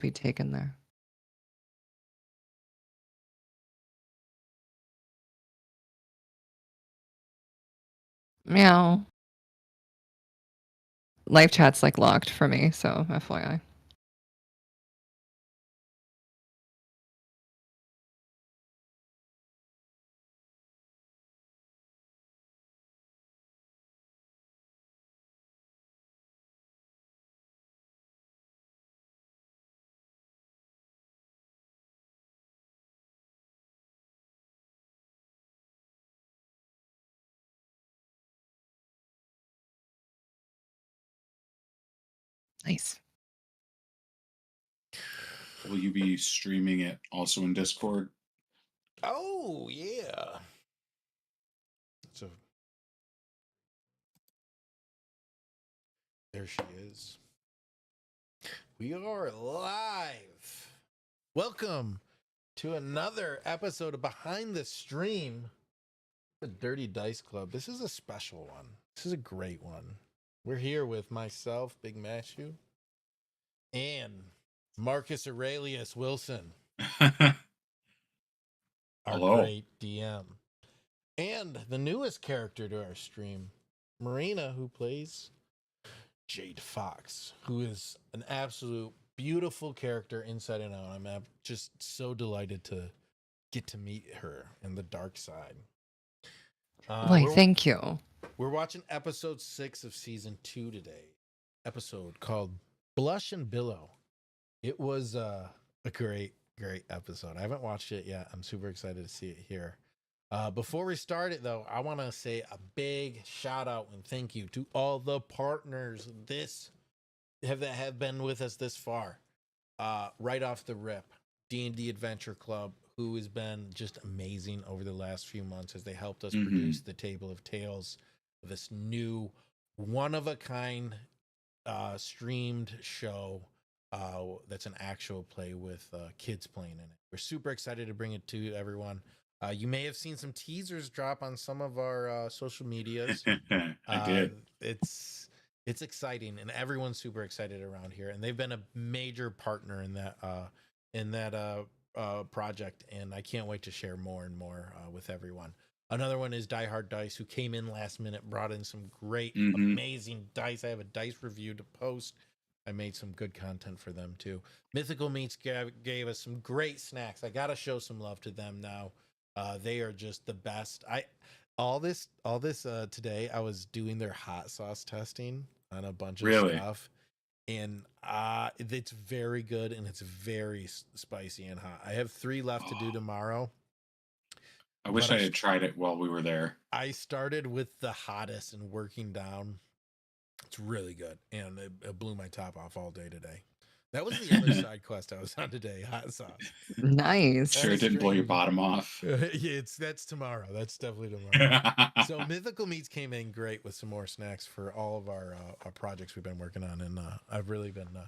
be taken there. Meow. Live chat's like locked for me, so FYI. Nice. Will you be streaming it also in Discord? Oh, yeah. So there she is. We are live. Welcome to another episode of Behind the Stream, the Dirty Dice Club. This is a special one. This is a great one. We're here with myself, Big Mashu, and Marcus Aurelius Wilson, our Hello. great DM. And the newest character to our stream, Marina, who plays Jade Fox, who is an absolute beautiful character inside and out. I'm just so delighted to get to meet her in the dark side. Why, thank you. We're watching episode 6 of season 2 today. Episode called Blush and Billow. It was a great episode. I haven't watched it yet. I'm super excited to see it here. Before we start it, though, I want to say a big shout out and thank you to all the partners that have been with us this far. Right off the rip, D&D Adventure Club, who has been just amazing over the last few months as they helped us produce the Table of Tales, this new one-of-a-kind streamed show that's an actual play with kids playing in it. We're super excited to bring it to everyone. You may have seen some teasers drop on some of our social medias. I did. It's exciting, and everyone's super excited around here. And they've been a major partner in that project, and I can't wait to share more and more with everyone. Another one is Die Hard Dice, who came in last minute, brought in some great, amazing dice. I have a dice review to post. I made some good content for them too. Mythical Meats gave us some great snacks. I gotta show some love to them now. They are just the best. All this today, I was doing their hot sauce testing on a bunch of stuff, and it's very good and it's very spicy and hot. I have 3 left to do tomorrow. I wish I had tried it while we were there. I started with the hottest and working down. It's really good, and it blew my top off all day today. That was the other side quest I was on today, hot sauce. Nice. Sure, it didn't blow your bottom off. Yeah, that's tomorrow. That's definitely tomorrow. So Mythical Meats came in great with some more snacks for all of our projects we've been working on, and I've really been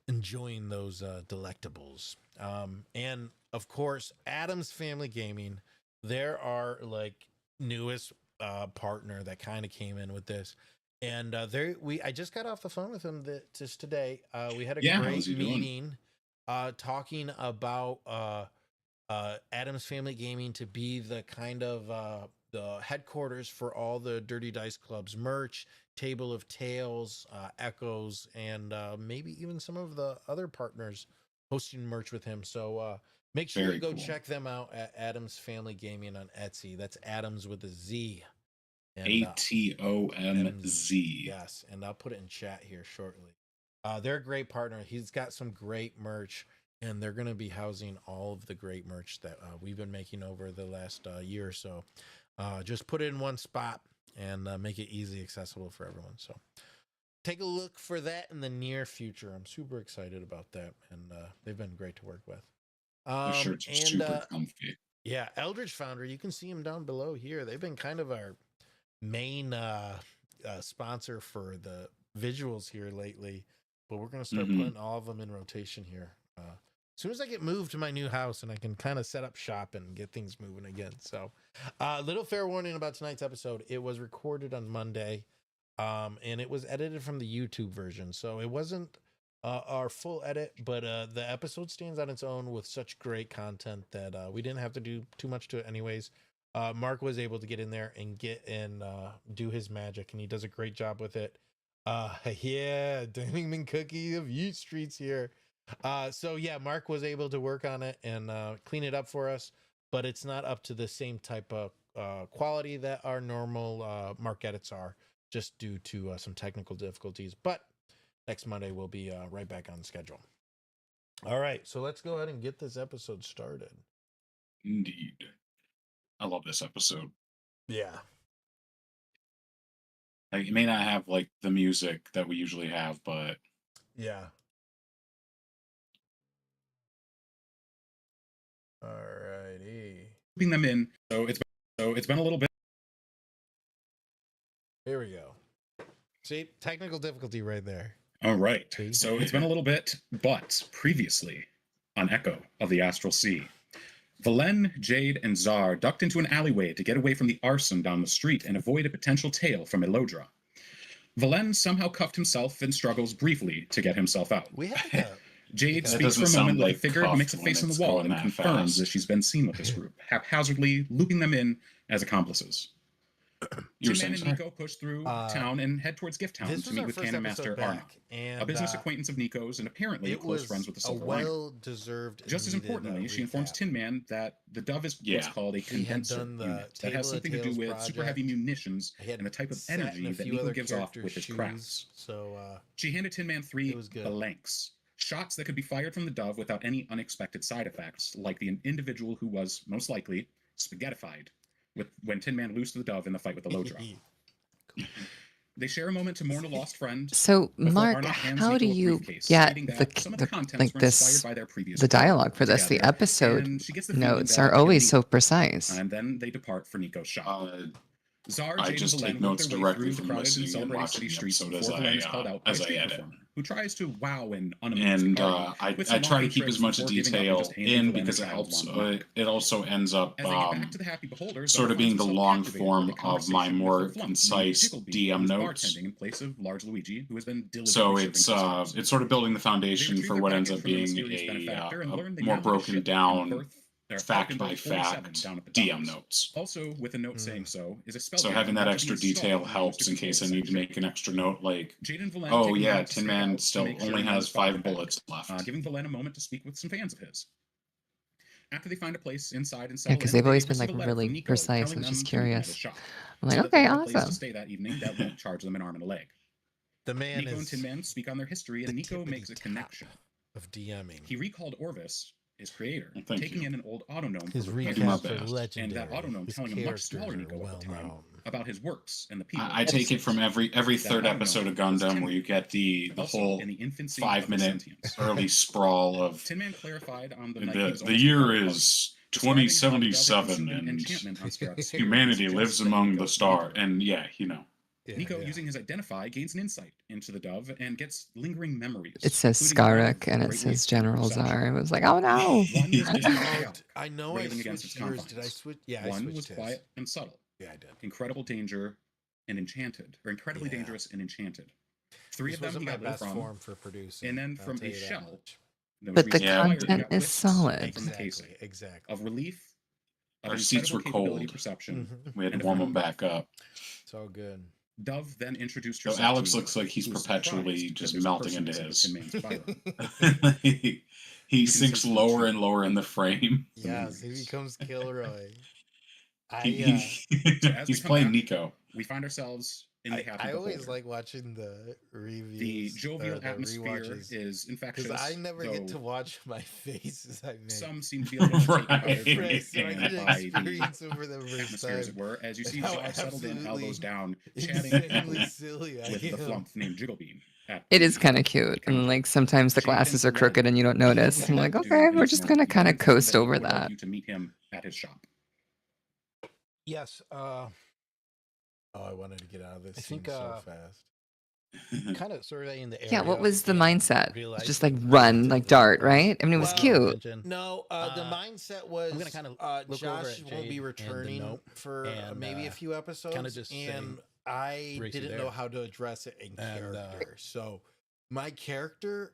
enjoying those delectables. And of course, Adam's Family Gaming. They're our newest partner that kind of came in with this. And I just got off the phone with them just today. We had a great meeting talking about Adam's Family Gaming to be the kind of the headquarters for all the Dirty Dice Club's merch, Table of Tales, Echoes, and maybe even some of the other partners hosting merch with him. So make sure you go check them out at Adam's Family Gaming on Etsy. That's Adams with a Z. ATOMZ. Yes, and I'll put it in chat here shortly. They're a great partner. He's got some great merch, and they're going to be housing all of the great merch that we've been making over the last year or so. Just put it in one spot and make it easy accessible for everyone. So take a look for that in the near future. I'm super excited about that, and they've been great to work with. The shirts are super comfy. Yeah, Eldritch Foundry, you can see them down below here. They've been kind of our main sponsor for the visuals here lately, but we're going to start putting all of them in rotation here as soon as I get moved to my new house and I can kind of set up shop and get things moving again. So little fair warning about tonight's episode. It was recorded on Monday and it was edited from the YouTube version, so it wasn't our full edit, but the episode stands on its own with such great content that we didn't have to do too much to it anyways. Mark was able to get in there and do his magic, and he does a great job with it. Yeah, Diamond Cookie of Yeet Streets here. So yeah, Mark was able to work on it and clean it up for us, but it's not up to the same type of quality that our normal Mark edits are, just due to some technical difficulties. But next Monday we'll be right back on schedule. All right, so let's go ahead and get this episode started. Indeed. I love this episode. Yeah. Like, it may not have like the music that we usually have, but Yeah. All righty. keeping them in. So it's been a little bit. Here we go. See, technical difficulty right there. All right. See? So it's been a little bit, but previously on Echo of the Astral Sea, Valen, Jade, and Zar ducked into an alleyway to get away from the arson down the street and avoid a potential tale from Elodra. Valen somehow cuffed himself and struggles briefly to get himself out. We have Jade That speaks for a doesn't moment sound with a like figure figure who who makes a makes face on the it's wall going and that confirms fast. that she's been seen with this group, haphazardly looping them in as accomplices. You were Tin Man saying, and sorry? Nico push through town and head towards Gift Town This to was meet our with first Cannon episode Master Arno, back, and a business acquaintance of Nico's and apparently it close was friends with the a Silver Liner. well-deserved. Just as needed, importantly, she informs recap. Tin Man that the Dove is what's called a He had condenser done the unit that Table has of something to do Tales with super heavy project. munitions He had and the type of sat in energy a that few Nico other gives off characters' with his shoes, crafts. So She handed Tin Man 3 it was good. blanks, shots that could be fired from the Dove without any unexpected side effects, like the individual who was, most likely, spaghettified when Tin Man loosed the Dove in the fight with the Lodra. They share a moment to mourn a lost friend. So, before Mark, Arnott hands how Nico do a you briefcase, get stating that some of the contents like were this, inspired by their previous the trip dialogue for this? The together, episode and she gets the feeling notes that are it'll be always neat. so precise. And then they depart for Nico's shop. Zar, I Jade, just and take Valen notes work their way directly through the from crowded and listening and celebrating watching city the streets episode before Valen is called out by a as I street edit. performer, who tries to wow an And unamused party. I with some try to long keep as trips much before giving up and detail just handing in Valen a because it child's helps. wand. It also ends up As they get back to the happy beholders, sort Zara of being finds the himself long captivated form by the of my conversation more with her flunk named concise Jiggleby, DM who's notes. bartending in place of large Luigi, who has been diligently So serving customers. it's sort of building the They foundation retrieve for their what ends package up from the being mysterious benefactor and learn a they more now have a broken ship in down Perth- fact by Falkenberg 47 fact down at the DM docks. notes. Also, with a note saying so, is a spell So jam having that meant to be extra installed detail and used helps to in case I control need to the make an extra note like, Jade and Valen oh take a yeah, moment to Tin stay Man out to still make sure only no one has is following 5 back, bullets left. giving Valen a moment to speak with some fans of his. After they find a place inside and Yeah, settle because in, they've they always been receive like a letter really from Nico precise. I telling was them just to meet him at his curious. shop, I'm like, so that they okay, have a place to awesome. stay that evening that won't charge them an arm and a leg. The man Nico and is Tin Man speak on their history, and the Nico tippity makes a top connection. of DMing. He recalled Orvis, his creator, Well, thank taking you. in an old autognome His for do my recaps best. are And legendary. and that autognome His telling a much characters smaller are Nico well at the time known. about his works and the people. I take it from every That third autognome episode of was Gundam Tin where Man. you get the Also, whole in the infancy of his 5-minute sentience. early sprawl of Tin Man clarified on the night he was the almost year without a is party, describing how the dove had 2077 consumed an and enchantment on Scarab's spirit, humanity just lives then among Nico the star. entered. And yeah, you know. Yeah, Nico, yeah. using his identify, gains an insight into the dove and gets lingering memories. It says including one of Skarek and it great says ways to General perception. Zar. It was like, oh no. One was distant and Oh, chaotic, I know I raving against its switched yours. Did I confines. switch? Yeah, I One switched was his. quiet and subtle, Yeah, I did. incredible danger and enchanted, or incredibly Yeah. dangerous and enchanted. Three This of them wasn't he my got little best from, form for producing. and then I'll from tell a you that shell. much. that was But the recently acquired, he content got is wisps solid. from the casing Exactly. of relief, of Our seats incredible were capability cold. perception. Mhm. We had to And a warm them friend. back up. It's all good. Dove then introduced So herself Alex to looks Nico, like he's who was perpetually surprised that just there's a melting person into inside his. Tin Man's byline. he You can sinks sense the lower truth. and lower in the frame. Yes, he becomes Kilroy. He, So as we he's come playing back, Nico. we find ourselves in the happy I always beholder. like watching the The reviews. jovial the atmosphere rewatches, is infectious. because I never get to though watch my faces I make. Some seem to be a little taken by their Right. drink Right, so I and get to by the experience it for the first atmosphere, as it time. were, as you see How Zar settled in, absolutely elbows down, chatting insanely silly I with the am. flump named Jigglebean. It is kind of cute. And like sometimes the Jade and glasses are Valen, crooked and you don't notice. what I'm would you like, to do okay, in we're this just moment? going to You kind of confirm coast that Nico over would like that. you to meet him at his shop. Yes. Oh, I wanted to get out of this I scene think, so fast. kind of surveying the area. Yeah, what was the and mindset? realizing Just like that run, the like dart, was- right? I mean, it was Well, cute. No, the Uh, mindset was I'm gonna kinda look Josh over at won't be Jade and the returning note for and, maybe a few episodes, just say, and I Racy didn't there. know how to address it in And, character. So my character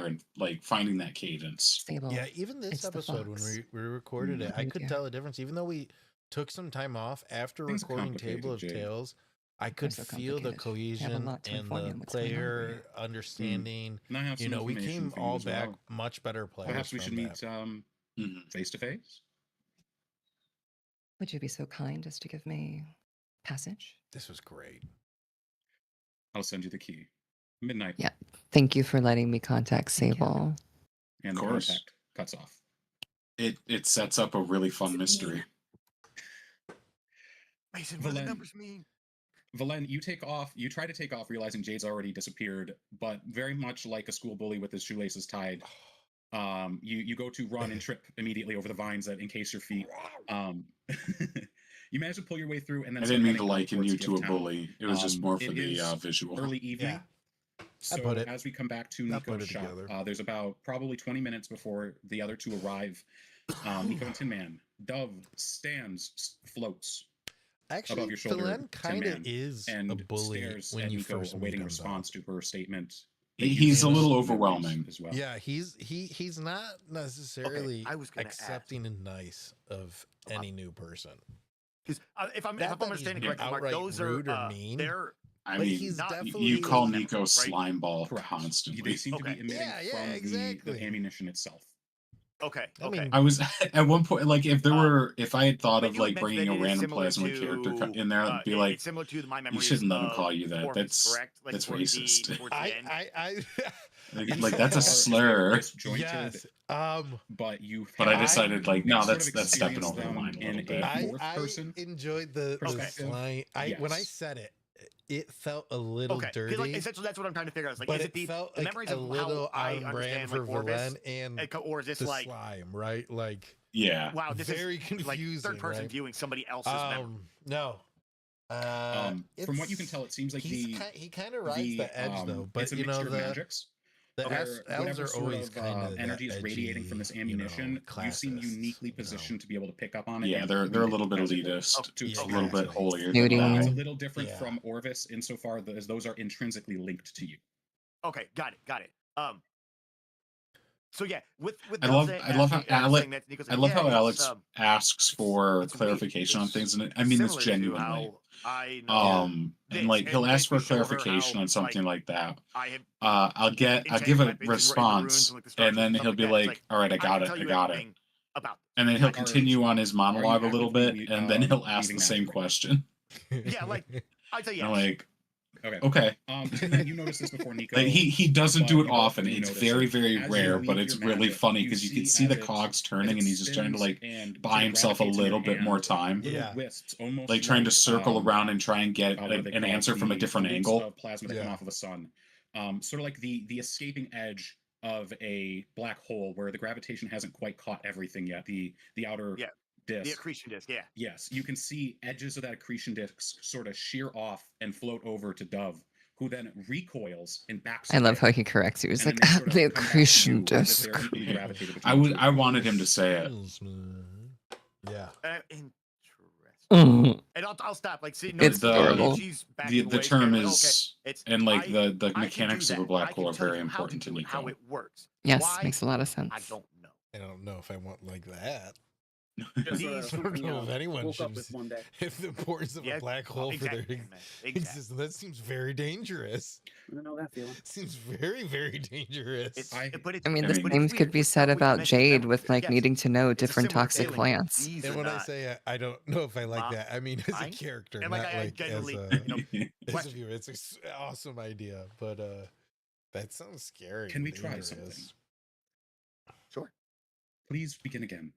together and like finding that cadence. Stable. Yeah, even this It's the episode when fox. we recorded it, I Thank could you. tell a difference. Even though we took some time off after Things recording complicated, Table of Jade. Tales, I could so feel the complicated. I have a cohesion lot to and inform you the on what's going on. player understanding. And I have You some know, we information came for you all as back well. much better players. Perhaps we should from meet that. face to face. Would you be so kind as to give me passage? This was great. I'll send you the key. Midnight. Yeah. Thank you for letting me contact Thank you. Sable. And the Of course. contact cuts off. It sets up a really fun mystery. Mason, what do the Valen. numbers mean? Valen, you take off. You try to take off, realizing Jade's already disappeared. But very much like a school bully with his shoelaces tied, you go to run and trip immediately over the vines that encase your feet. You manage to pull your way through, and then I start didn't mean to running liken you towards to a Gift Town. bully. It was just more for It the is visual. Early evening. Yeah. So put it. as we come back to I put Nico's it shop, together. there's about probably 20 minutes before the other two arrive. Nico and Tin Man. Dove stands, floats Actually, above your shoulder, Philem Tin kind of Man, is a and bully stares when at you Nico, first meet awaiting him. response to her statement. He's a You know, little memories overwhelming. as well. Yeah, he's not necessarily I was gonna accepting and nice of any new person. Because if I'm Not that he's understanding correctly, Mark, outright those rude are or mean. they're I But mean, he's not- definitely you call Memory, Nico right? slime ball Correct. constantly. They seem to be Okay. emitting Yeah, from the exactly. ammunition itself. okay. I Okay. mean, I was at one point like if I had thought When of you had like mentioned bringing that a it is random similar plasma character to, in there, I'd be like, it's similar to my you memories. shouldn't let him of call you that. Orphans, That's correct. Like that's towards racist. towards the end. I Like that's a Are slur. disjointed, yes. But you. But I have decided like no, sort that's of stepping experienced over the them line a in little bit. a fourth I person. enjoyed the perspective. slang. When I Yes. said it, it felt a little Okay. 'Cause, dirty. like, essentially, that's what I'm trying to figure out. Is like, but is it it felt the like memories a of little how I on brand understand for like Orvis, Valen and or is this the like, slime, right? Like Yeah. wow, this very is confusing, like third person right? viewing somebody else's memory? No. From what you can tell, it seems like he kind of rides the edge though. But it's a you know mixture of magics. the Where elves whatever are sort always of kind of energy is radiating from this ammunition, you seem uniquely positioned to be able to pick up on it. Yeah, and they're a read it little bit as it elitist. were, to Yeah, A extract little bit it. holier Snooty. than It's a thou. little different Yeah. from Orvis insofar as those are intrinsically linked to you. Okay, got it. So yeah, with I love how asking, Alex saying that, Nico's I like, love yeah, how it's, Alex asks for it's weak. clarification on It's things, and I mean this similar to genuinely. how I know And this, like he'll and ask for basically show her clarification how, on something like that. I have I'll give enchanted a weapons and the runes response, and, like, the and structures then and stuff he'll like be that. It's like, "All right, I I got can it, tell I you got it." everything about And then he'll Are- continue on his monologue a little bit, actively, and then he'll ask leaving the same magic? question. Yeah, like I tell you, And I'm like, Okay. okay. Tin Man, you noticed this before Nico. Like he doesn't do but it you both often. do It's notice very, it. very As you rare, leave but your it's really magic, funny because you can see the as cogs as turning, it and he's just trying to spins like and buy sort of himself a gravitates in your little bit more hand, time. little Yeah. wisps, almost Like trying to circle like, around and try and get what do they an call it? answer from a The different loops angle. of plasma that come Yeah. off of a sun. Sort of like the escaping edge of a black hole where the gravitation hasn't quite caught everything yet. The outer Yeah. disk. the accretion disc. Yeah, Yes, you can see edges of that accretion disk sort of shear off and float over to Dove, who then recoils and backs I love how away. he corrects you. He's And like, then they sort of the come back to accretion you as if disc. they're equally gravitated between the two. I wanted him to say it. Yeah. interesting. Mm. And I'll stop. Like, see, It's adorable. she's backing The away, term okay, is it's and like I the can do mechanics of a that. black I can hole are tell very you how important to do it, how Nico. it works. Yes, Why? makes a lot of sense. I don't know. I don't know if I want like that. Just These- I don't know if anyone woke up should with one day. if the importance of Yeah, a black hole exactly, for their man, exactly. existence. That seems very dangerous. I don't know that feeling. Seems very, very dangerous. It's, I- but it's, I mean, I the mean- but same it's could weird. be It's said not what you about mentioned, Jade memory. with like Yes, needing to know it's a different similar toxic feeling. plants. These And are when I not- say I don't know if I like Uh, that, I mean as a fine. character, And, not like, I like as genuinely, a, you know, as a question. viewer. It's an awesome idea, but that sounds scary. Can and we try dangerous. something? Sure. Please begin again.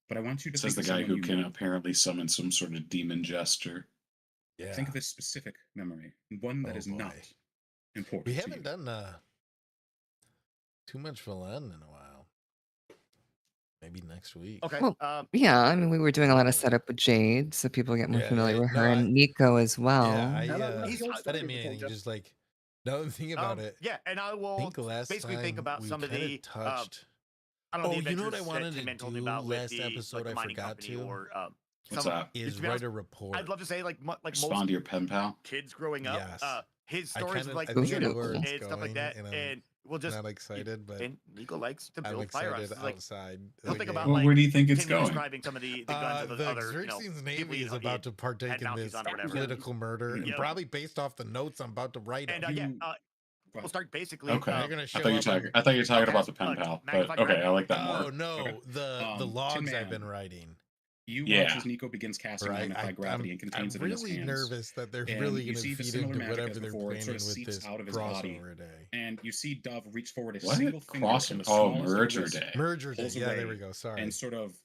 But I want you to Says think the of guy someone who you can know. apparently summon some sort of demon jester. Yeah. Think of this specific memory, one that Oh, is boy. not important. We to haven't you. done too much Valen in a while. Maybe next week. Okay. Well, Yeah, I mean, we were doing a lot of setup with Jade, so people get more Yeah, familiar yeah, with no, her, and Nico as well. Yeah, How about He's- the old I story didn't mean we told anything. you? Just like now I'm thinking about it. Yeah, and I I will think last basically time think about we some of kinda the touched. I don't know, Oh, the you know what I adventures wanted that to Tim Man told me do about with last the, episode like, the I mining forgot company to? or What's some, that? Is to be write honest, a report. I'd love to say like like Respond most to your pen pal. kids growing up, Yes. his I stories kinda- of like I think I know shooting where and it's stuff like going, that, and I'm and we'll just not excited, but and Nico likes to I'm build firearms. excited It's like outside. he'll the think game. about Well, like where do you think it's Tin Man going? describing some of the guns of the other Xerxes people Navy is he about had to partake had in bounties this on or whatever. political murder, and Yep. probably based off the notes I'm about to write And up. yeah, You- we'll start basically. Okay. They're gonna I show thought you were up. talking. and- I thought you were talking Okay, about the pen pal, but magnified okay, red. I like that Oh more. no, Okay. the Tin logs I've Man. been writing. You Yeah. watch as Nico begins casting Right, magnify gravity and contains I'm it in his really hands. nervous that they're And really you going see to the feed similar into magic whatever as they're before. It sort planning of with seeps this out of his body. crossover day. And you see Dove reach forward a What? single finger Cross? from the Oh, smallest of her merger wrists day. Merger day. pulls Yeah, there away we go. Sorry. and sort of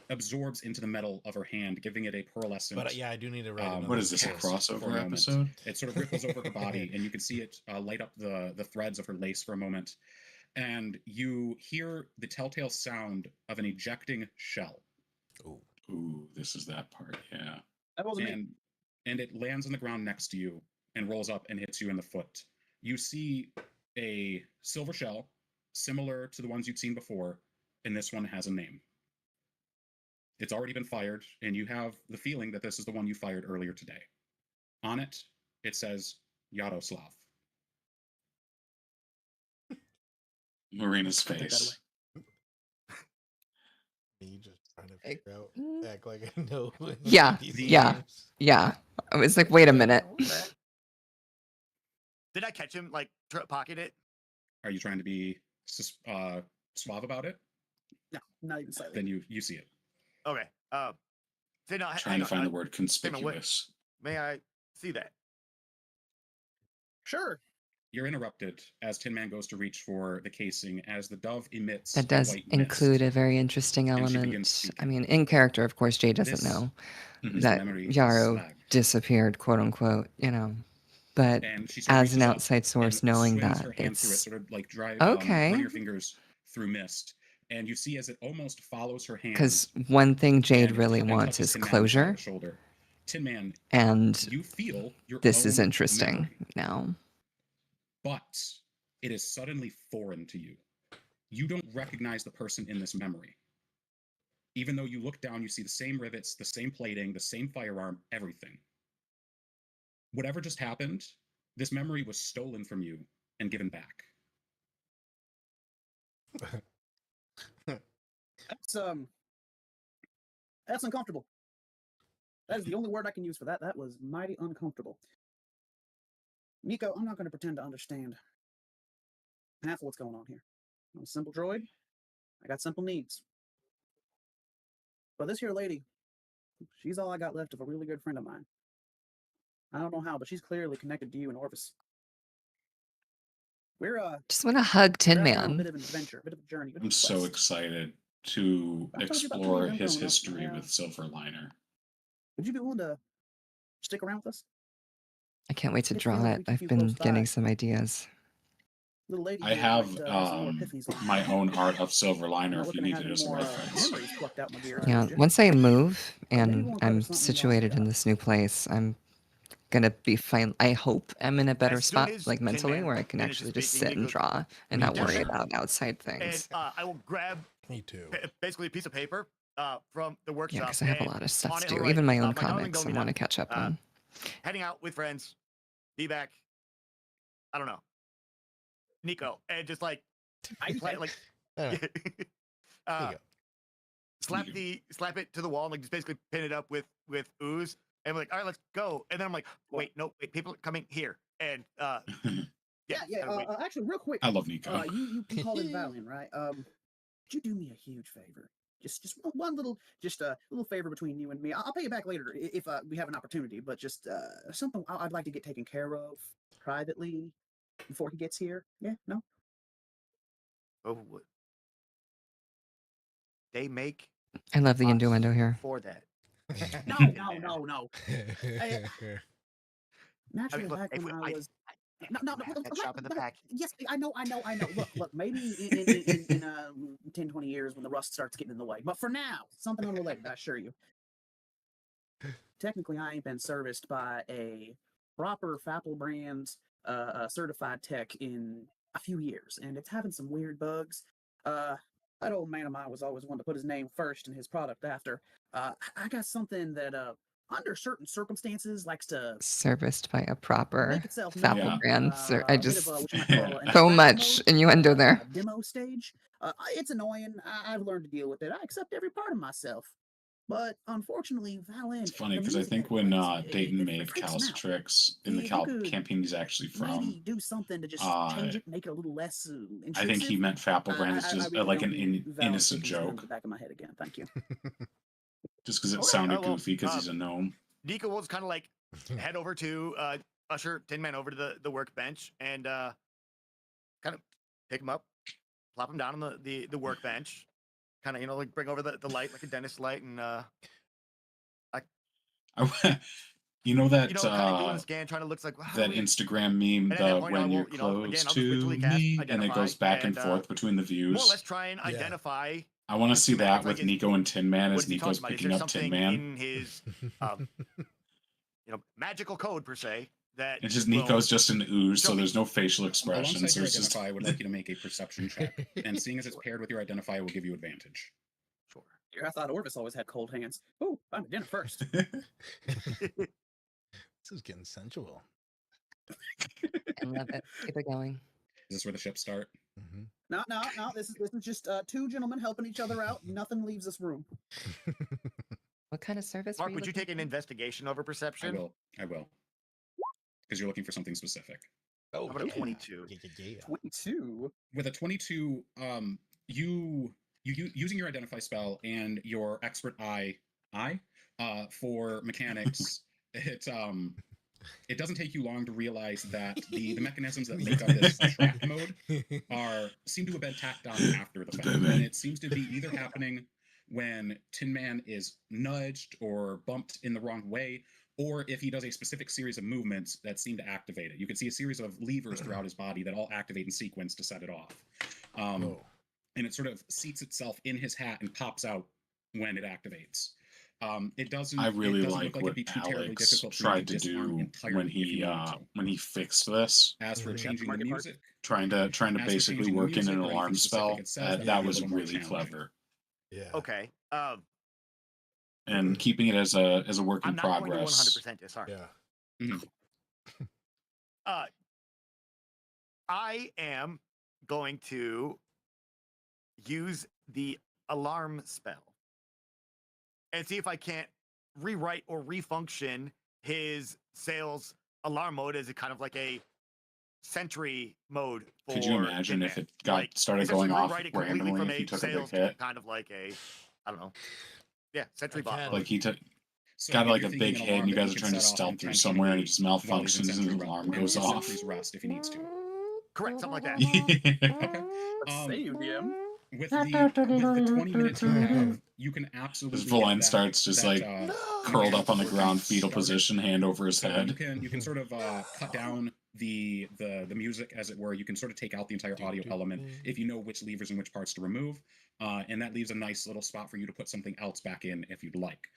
absorbs into the metal of her hand, giving it a pearlescent. But yeah, I do need to write another What is this? A cast for crossover moment. episode? It sort of ripples over her body, and you can see it light up the threads of her lace for a moment. And you hear the telltale sound of an ejecting shell. Ooh. Ooh, this is that part. Yeah. That wasn't me. And it lands on the ground next to you and rolls up and hits you in the foot. You see a silver shell, similar to the ones you'd seen before, and this one has a name. It's already been fired, and you have the feeling that this is the one you fired earlier today. On it, it says Yaroslav. Marina's Take that face. Me just trying to Like, figure out, mm. act like I know. Yeah, these yeah. names. Yeah. I was like, wait a minute. Did I catch him like pocket it? Are you trying to be suave about it? No, not even slightly. Then you see it. Okay. So no, Trying to find the word Hang on, what- conspicuous. May I see that? Sure. You're interrupted as Tin Man goes to reach for the casing as the Dove emits That a does white include mist. a very interesting And she begins element. I speaking. mean, in character, of course, Jay doesn't This know is the that memory of Yarrow Slag. disappeared, quote unquote, But And she sort of as an reaches up outside source, and knowing swims that her hand through it, it's sort of like okay. run your fingers through mist, and you see as it almost follows her hand. Because one thing Jade and- really and wants touches is Tin Man on the side of closure, the shoulder. Tin Man, and you feel your this is own interesting memory, now. but it is suddenly foreign to you. You don't recognize the person in this memory. Even though you look down, you see the same rivets, the same plating, the same firearm, everything. Whatever just happened, this memory was stolen from you and given back. That's uncomfortable. That is the only word I can use for that. That was mighty uncomfortable. Nico, I'm not going to pretend to understand half of what's going on here. I'm a simple droid. I got simple needs. But this here lady, she's all I got left of a really good friend of mine. I don't know how, but she's clearly connected to you and Orvis. We're Just want to hug Tin we're out on a bit Man. of an adventure, a bit of a journey. A bit of I'm a so quest. excited to I told you about explore Tin Man his growing up. history I, with Silverliner. Would you be willing to stick around with us? I can't wait to It draw feels like it. we keep I've you been close getting by. some ideas. Little lady I here have might, some more epiphanies like my that. own art of I'm Silverliner not if you looking to have need it any as a more reference. memories plucked out my beard. Yeah, would you? once I move Maybe and we'll cover I'm something else situated in later. this new place, I'm gonna be fine. I hope I'm in a better As soon spot, as like Tin mentally, Man where I can finishes actually just speaking, sit he and goes, draw and Me not too. worry about outside And things. I will grab Me too. basically a piece of paper from the Yeah, workshop. because I have a and lot of stuff on to it do, he'll write, even my own "My darling comics I Domina, want to catch up on. heading out with friends, be back. I don't know, Nico," and just like like All right, there uh, you go. slap it to the wall and like just basically pin it up with ooze, and we're like, all right, let's go. And then I'm like, wait, people are coming here, and Yeah. wait. Actually, real quick. I love Nico. You called in Valiant, right? Could you do me a huge favor? Just one little, just a little favor between you and me. I'll pay you back later if we have an opportunity. But just something I'd like to get taken care of privately before he gets here. Yeah, no. Oh, they make I love the us innuendo here. for that. No. Naturally, look, back if when I- I was. No. have that shop in the back. Yes, I know. Look, maybe in 10, 20 years when the rust starts getting in the way. But for now, something unrelated, I assure you. Technically, I ain't been serviced by a proper Fapple Brands certified tech in a few years, and it's having some weird bugs. That old man of mine was always one to put his name first and his product after. I got something that under certain circumstances, likes to Serviced by a proper make itself Falcon known. Yeah. brand. I A bit of just what you might call an so extraction much mode, innuendo there. demo stage. It's annoying. I've learned to deal with it. I accept every part of myself. But unfortunately, Valen, It's funny the because I music think that it when plays, Dayton it made freaks him out. Calcitrix in the If you could campaign he's actually from, maybe do something to just change it, make it a little less I think he intrusive. meant Fapelbrand is I just really like don't an need Valen innocent sticking his gun in joke, the back of my head again. Thank you. just because it All right, sounded well, goofy because he's a gnome. Nico will just kind of like head over to usher Tin Man over to the workbench and kind of pick him up, plop him down on the workbench, kind of like bring over the light like a dentist light, and You know that kind of doing a scan, trying to look like that Instagram meme, and at that the point, I when you're will, close again, I'll just to literally cast me, and it identify, goes back and and, forth between the more or views. less try and Yeah. identify. I want to the see Tin Man. that It's like, with Nico and Tin Man what as is he Nico's talking about? Is picking there up Tin something Man. in his magical code per se that It's just will Nico's just an ooze, show so me? there's no facial expression. Alongside So your it's just identify, I would like you to make a perception check. And seeing as it's paired with your identify, it will give you advantage. Sure. Here, I thought Orvis always had cold hands. Oh, I'm at dinner first. This is getting sensual. I love it. Keep it going. Is this where the ships start? Mm-hmm. No. This is just two gentlemen helping each other out. Nothing leaves this room. What kind of service? Mark, were would you looking take an for? investigation over perception? I will. Because you're looking for something specific. Oh, How about a 22? Yeah. 22. With a 22, you using your identify spell and your expert eye for mechanics, it doesn't take you long to realize that the mechanisms that make up this attract mode seem to have been tacked on after the fact, and it seems to be either happening when Tin Man is nudged or bumped in the wrong way, or if he does a specific series of movements that seem to activate it. You can see a series of levers throughout his body that all activate in sequence to set it off. And it sort of seats itself in his hat and pops out when it activates. It doesn't. I really it doesn't like look like what it'd be too terribly Alex difficult for you tried to disarm do entirely when if you he wanted to. when he fixed this. As for Mhm. changing the Market part. music, Trying to As for basically changing the work in music an or anything alarm specific, spell. it says that That would be a was little more really challenging. clever. Yeah. Okay. And keeping it as a work in I'm not going to progress. 100% disarm. Yeah. I am going to use the alarm spell and see if I can't rewrite or refunction his sales alarm mode as a kind of like a sentry mode. Could you imagine if it started going off randomly if he took a big hit? Kind of like a, I don't know. Yeah, sentry I bot. can. Mode. Like he took So got if like you're a thinking big an hit and alarm you that guys are can trying to set off stealth through intentionally somewhere and it just while he's in malfunctions and sentry his run, alarm where goes his off. sentries rest if he needs to. Correct, something like that. Okay. Let's say you, DM. With the 20 minutes you have, you can absolutely. His get Valen that- starts just that, like uh, curled up on the ground, fetal started. position, hand over his So head. you can sort of cut down the music, as it were. You can sort of take out the entire audio element if you know which levers and which parts to remove, and that leaves a nice little spot for you to put something else back in if you'd like.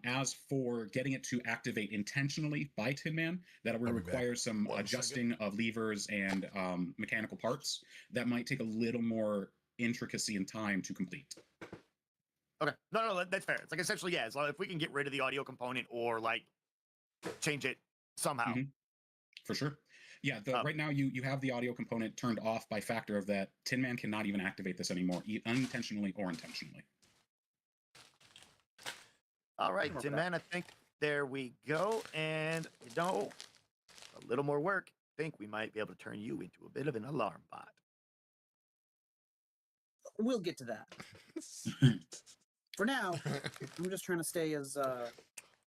As for getting it to activate intentionally by Tin Man, that will require some 1 adjusting of levers and mechanical parts. That might take a little more intricacy and time to complete. Okay. No, that's fair. It's like essentially, yeah, as long if we can get rid of the audio component or like change it somehow. Mhm. For sure. Yeah, right now you have the audio component turned off by factor of that. Tin Man cannot even activate this anymore, unintentionally or intentionally. All right, Tin Man, I think there we go. And a little more work. I think we might be able to turn you into a bit of an alarm bot. We'll get to that. For now, I'm just trying to stay as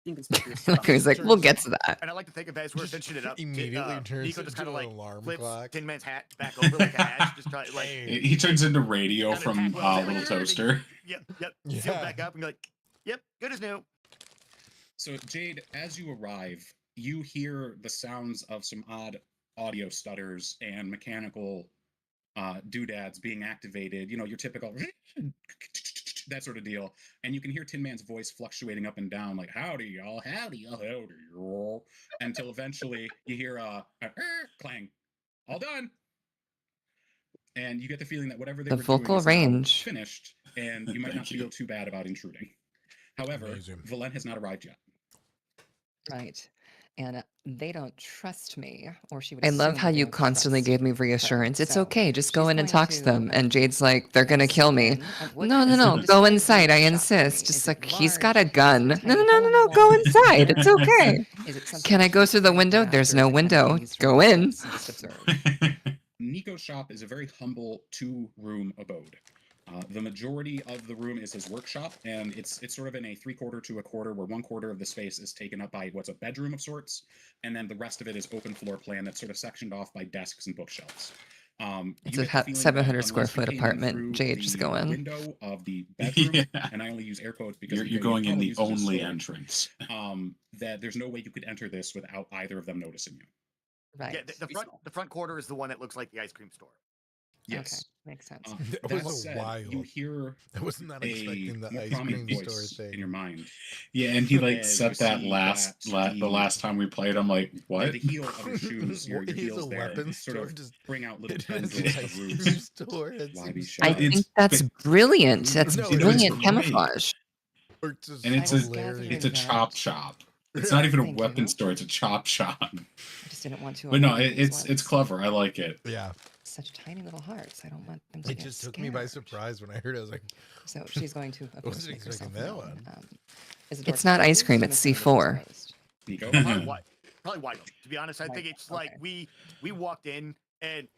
inconspicuous. Like he's like, we'll get to that. And I like to think of as we're Just finishing it up. immediately turns Nico just kind into of an like alarm flips clock. Tin Man's hat back over like a hatch. Just try like He turns into radio kinda from tap well, Little Toaster. Yep. Yeah. Seal back up and be like, yep, good as new. So Jade, as you arrive, you hear the sounds of some odd audio stutters and mechanical doodads being activated. You know, your typical that sort of deal. And you can hear Tin Man's voice fluctuating up and down, like howdy y'all, howdy y'all, until eventually you hear a clang. All done. And you get the feeling that whatever they The were doing vocal is now range. finished, and you might not Thank you. feel too bad about intruding. However, Amazing. Valen has not arrived yet. Right. And they don't trust me, or she would I love assume how that they you don't constantly trust gave me her. reassurance. It's So okay. Just go she's in and going talk to to them. And Jade's like, they're going to kill sneak me. in of what No, no, is no. Go describe the inside. I workshop for me. insist. Just Is it like, he's got a large? gun. Is it a No, no, tiny no, hole no, in the no. Go wall with some inside. It's windows? okay. Is it something Can I that go she through can the get window? into There's after no attending window. these Go in. workshops and just observe? Nico's shop is a very humble 2-room abode. The majority of the room is his workshop, and it's sort of in a 3/4 to a quarter, where 1/4 of the space is taken up by what's a bedroom of sorts, and then the rest of it is open floor plan that's sort of sectioned off by desks and bookshelves. It's You a get the feeling that 700 square unless you foot came in apartment. through Jade, just the go in. window of the bedroom, Yeah. and I only use air quotes because You're Nico, going in probably the uses it as only storage, entrance. that there's no way you could enter this without either of them noticing you. Right. Yeah, the front quarter is the one that looks like the ice cream store. Yes. Okay. Makes sense. That That was said, wild. you hear I was not a expecting the more ice prominent cream store voice thing. in your mind. Yeah, and he like As said you that see the last time we played. I'm like, At what? the heel of your shoes, your What is heels a there, weapon sort store? of Just bring out little it is tendrils an of ice cream roots. store. It Why be seems shy? I It's think that's but- brilliant. That's No, brilliant it's camouflage. just and it's I was a gathering it's a that. chop shop. It's not even a Thank weapon you. store. It's a chop shop. I just didn't want to. But no, alarm these it's ones. clever. I like it. Yeah. Such tiny little hearts. I don't want them to It get just took me by scared. surprise when I heard it. I was like, So she's going to, of course, Wasn't make herself expecting that known. one. Is the door It's not ice closed? cream, I'm it's assuming the door's C4. closed. Nico, Probably wide open. To be honest, I Wide think open, it's like okay. we walked in, and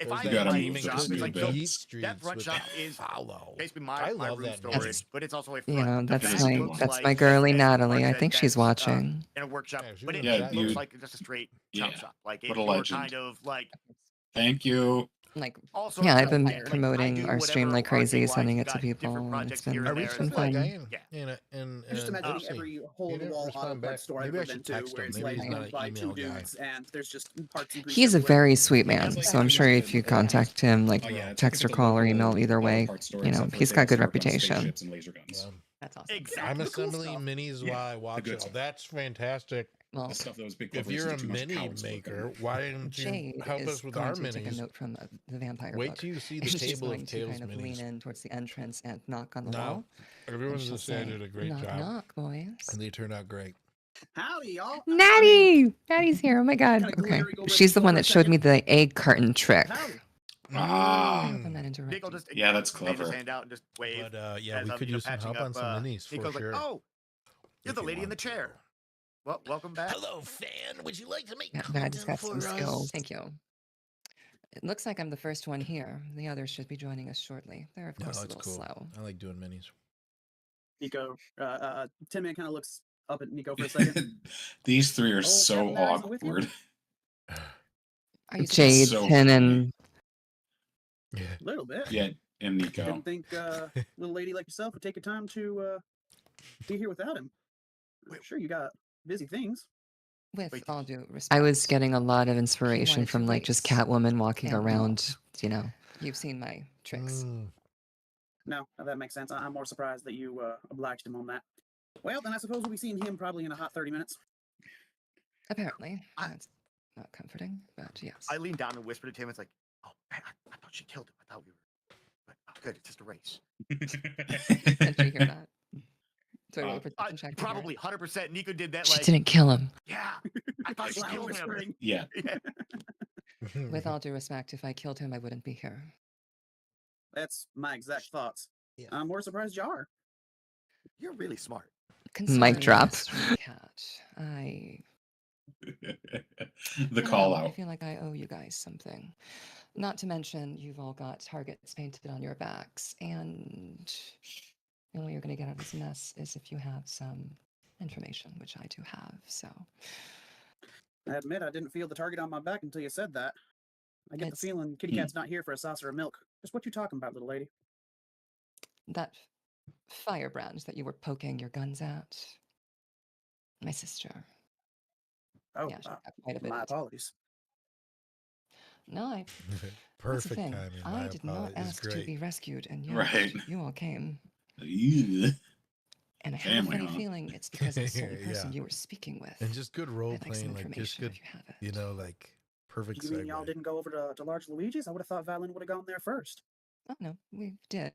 if there's I You that gotta my move gaming the shop, it's speed like bit. so Heat that streets front with shop that is follow. basically I my love room that storage, music. but it's also a You front. know, The that's back my looks that's my like girly as Natalie. much I think she's that's, watching. in a workshop, Yeah, she but was it in Yeah, chat. looks dude. like just a straight chop Yeah. shop. Like What if a you were legend. kind of like Thank you. Like, all sorts Yeah, of I've been like, I promoting do our stream whatever like crazy, arcade-wise, sending you it to got people, different and projects been here I and there. reached been out to that guy fun. and I just imagine let's see. every hole He in the didn't wall respond like back. store I've Maybe I ever been should to, text where him. it's Maybe like he's not owned an by two email guy. dudes, and there's just parts and grease He's a everywhere. very sweet He man, has, like, so I'm sure if you a- contact him, like Oh yeah, it's text or just a call or email, local either auto way, parts store, you know, except for he's they got good also work on reputation. spaceships and laser guns. Yeah. that's awesome. Exactly. I'm The cool assembling stuff. minis Yeah, while I watch good it. Oh, stuff. that's fantastic. Well, The stuff that was big If corporations you're are a too much mini cowards to work maker, on. why didn't you Jade help is us with going our to take a minis? note from the vampire Wait book. till you see the And she's table going of to Tails kind of lean minis. in towards the entrance and knock on the No, wall. And everyone's she'll just said I say, did a great knock, job, knock, boys. and they turned out great. Howdy, y'all. Natty! Natty's here. Oh my god. kinda Okay. glaring over at She's the Nico one for a that showed me second. the egg carton trick. Howdy. Ah. I hope I'm not Mm. interrupting. Nico just Yeah, that's made his clever. hand out and just waved. But yeah, as we I'm, could you know, use some patching help on up, some minis for Nico's sure. like, oh, you're if the you lady in the want to. chair. Well, welcome back. Hello, fan. Would you like to make Yeah, I just content got some for us? skills. Thank you. It looks like I'm the first one here. The others should be joining us shortly. They're, of No, course, a it's little cool. slow. I like doing minis. Nico, Tin Man kind of looks up at Nico for a second. These three are Oh, so Captain Harry's with you? awkward. Are you Jade, so Tin, funny. and Yeah. A little bit. Yeah, and Nico. Didn't think little lady like yourself would take your time to be here without him. I'm sure you got busy things. With Wait, all due I respect, was getting a lot of inspiration wanted to from like just race Catwoman walking and around, you know. you've seen my tricks. Mm. No, that makes sense. I'm more surprised that you obliged him on that. Well, then I suppose we'll be seeing him probably in a hot 30 minutes. Apparently, I- that's not comforting, but yes. I leaned down and whispered to him. It's like, oh, I thought she killed him. I thought we were, but good. It's just a race. Did you hear that? Do I roll a Uh, perception check? to hear it? Probably 100%. Nico did that. She Like, didn't kill him. yeah, I thought she Loud killed him. whispering. Yeah. Yeah. With all due respect, if I killed him, I wouldn't be here. That's my exact thoughts. Yeah. I'm more surprised you are. You're really smart. Considering drop. this stray cat, I The I call don't know, I out. feel like I owe you guys something. Not to mention, you've all got targets painted on your backs, and the only way you're going to get out of this mess is if you have some information, which I do have. So I admit I didn't feel the target on my back until you said that. I get It's- the feeling Kitty Cat's not here for a saucer of milk. Just what you talking about, little lady? that firebrand that you were poking your guns at, my sister. Oh, Yeah, she got quite a bit. my of it. apologies. No, that's the Perfect thing. timing. I did not apologies. ask to Great. be rescued, and yet Right. you all came. Ugh. And I have a Family, funny huh? feeling it's because of the certain person Yeah. you were speaking with. And just good role I'd like some playing, like just information good, if you have it. you know, like perfect You mean y'all segue. didn't go over to Large Luigi's? I would have thought Valen would have gone there first. Oh, no, we did.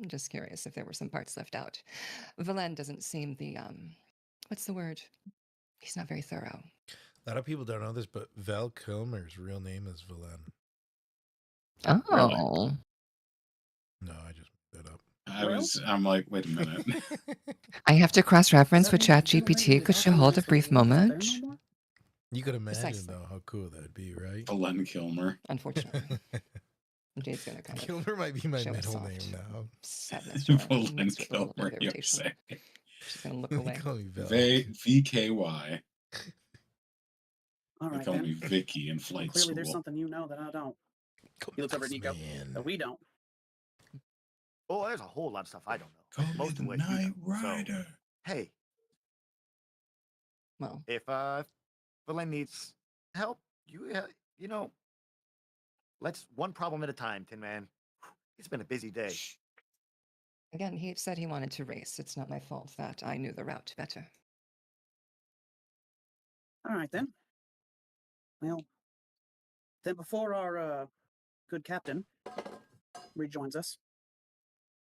I'm just curious if there were some parts left out. Valen doesn't seem the, what's the word? He's not very thorough. A lot of people don't know this, but Val Kilmer's real name is Valen. Oh. No, I just made that up. I'm like, wait a minute. I have to cross-reference with That means the gentle lady ChatGPT. that Could you actually hold a exists brief isn't there moment? no more? You could imagine, Precisely. though, how cool that'd be, right? Belen Kilmer. Unfortunately. Jade's gonna kind of Kilmer might be my show a middle soft name now. sadness to her, Belen mixed with a little bit Kilmer, of you irritation. say. She's gonna look away. Call me Val. VKY. All They right, call then. me Vicky in Well, flight clearly, there's school. something you know that I don't. He looks over at Nico. Man. That we don't. Oh, there's a whole lot of stuff I don't know. Call me Most the of which you Night know. So, Rider. hey, Well, if Belen needs help, you know, let's one problem at a time, Tin Man. It's been a busy day. again, he said he wanted to race. It's not my fault that I knew the route better. All right, then. Well, then before our good captain rejoins us,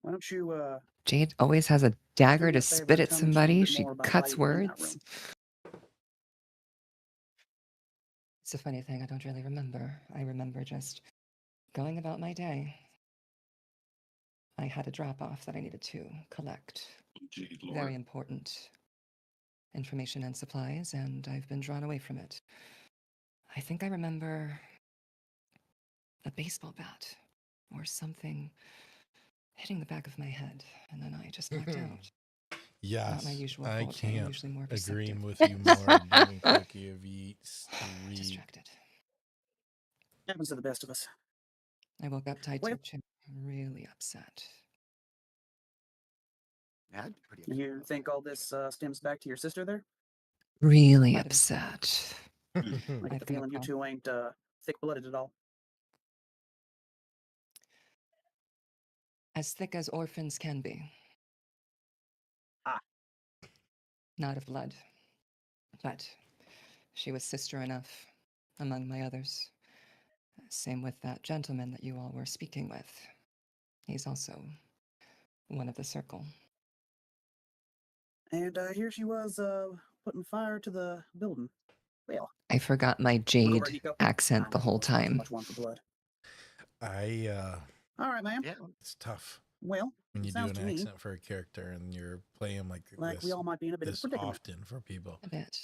why don't you Jade always has a dagger me to a favor spit and at tell me just a little somebody. bit She more about why cuts you were in that words. room? It's a funny thing. I don't really remember. I remember just going about my day. I had a drop off that I needed to collect. Jade Very Lord. important information and supplies, and I've been drawn away from it. I think I remember a baseball bat or something hitting the back of my head, and then I just blacked out. Yes, Not my usual I fault. I'm can't usually more agree perceptive. with you more. Doing Cookie of Eats 3. Distracted. Happens to the best of us. I woke up tied to Well- a chair, really upset. Yeah, I'd be pretty upset You about think that. all this stems back to your sister there? Really Might have- upset. I get I've the been feeling you appalled. two ain't thick-blooded at all. As thick as orphans can be. Ah. Not of blood. But she was sister enough, among my others. Same with that gentleman that you all were speaking with. He's also one of the circle. And here she was putting fire to the building. Well, I forgot my look over Jade at Nico. accent the know whole it's not too time. much one for blood. I All right, man. Yeah, it's tough Well, when it you do sounds an to me accent for a character and you're playing like like this, we all might be in a bit of a this predicament. often for people. A bit.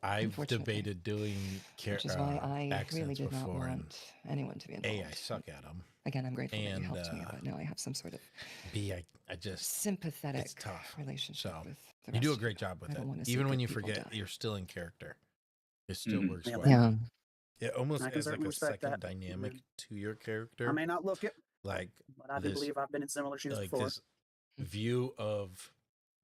I've Unfortunately. debated doing Which is why I really accents did not before, and want anyone to be A, involved. I suck at them. Again, I'm grateful that you and, helped me, but now I have some sort of B, I just sympathetic tough. relationship So, with the you do a rest of great job with I it. don't wanna see Even when good you people forget, die. you're still in character. It still Mhm. works Yeah, well. Yeah. It almost I can adds like certainly a respect second that. dynamic Mhm. to your I character. may not look it, Like but I do this, believe I've been in similar shoes like before. this view of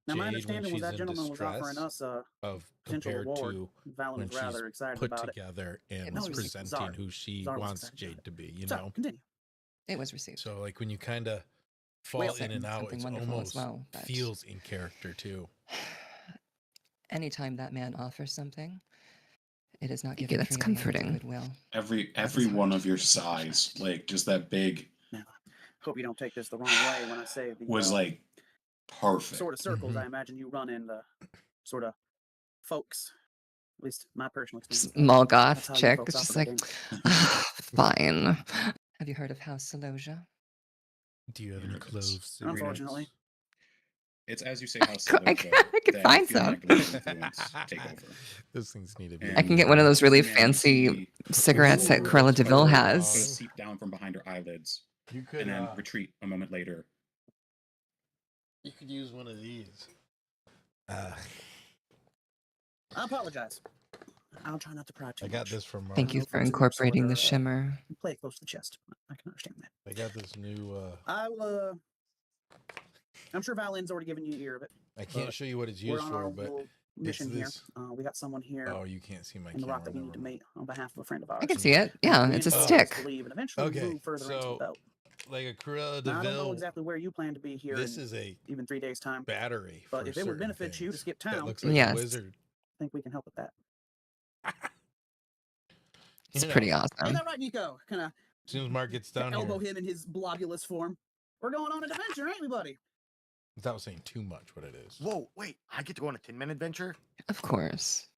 Now, my Jade when understanding was she's that in gentleman was offering distress us a of potential compared reward. to Valen when was she's rather excited put about it. together and was was received. presenting Zara. who she Zara was wants excited about Jade to be, you So, know? continue. It was received. So like when you kind of fall Well, in and out, something it's wonderful as almost well, but- feels in character too. Anytime that man offers something, it is not Yeah, given that's freely and with comforting. goodwill. Every his one heart of your is not size, trust. like just that big, Now, hope you don't take this the wrong way when I say the was like perfect. sort of circles Mhm. I imagine you run in, the sort of folks. At least my personal experience. Small That's goth how you chick. folks It's just operate, like, ain't it? fine. Have you heard of House Saloja? Do you have any Here it is. cloves? cigarettes? Unfortunately. It's as you say, House I Saloja, could that find you feel some. negligent influence take over. Those things need to be. And I can get one of those really Tin Man, you fancy see cigarettes that Ooh, Cruella those DeVille are has. kind of awesome. seep down from behind her eyelids You could and then retreat a moment later. you could use one of these. I apologize. I'll try not to pry too I got much. this from Thank I you know for folks in your incorporating the sort are, shimmer. Play it close to the chest. I can understand that. I got this new I'll I'm sure Valen's already given you an ear of it. I can't show you what it's We're used on our for, but little mission here. this- We got someone here oh, you can't see my in the camera. rock that we need never to mind. meet on behalf of a friend of ours. I can see it. Yeah, We it's a enjoy stick. this believe, and eventually Okay, move further into the so belt. like a Cruella Now, I don't know DeVille. exactly where you plan to be here This in is a even 3 days' time. battery. But for if it would certain benefit you to things skip that town, looks like Yes. a wizard. I think we can help with that. It's You know, pretty Ain't awesome. that right, Nico? Kind of As soon as Mark gets down elbow here, him in his blobulous form. We're going on an adventure, ain't we, buddy? without saying too much, what it is. Whoa, wait! I get to go on a Tin Man adventure. Of course.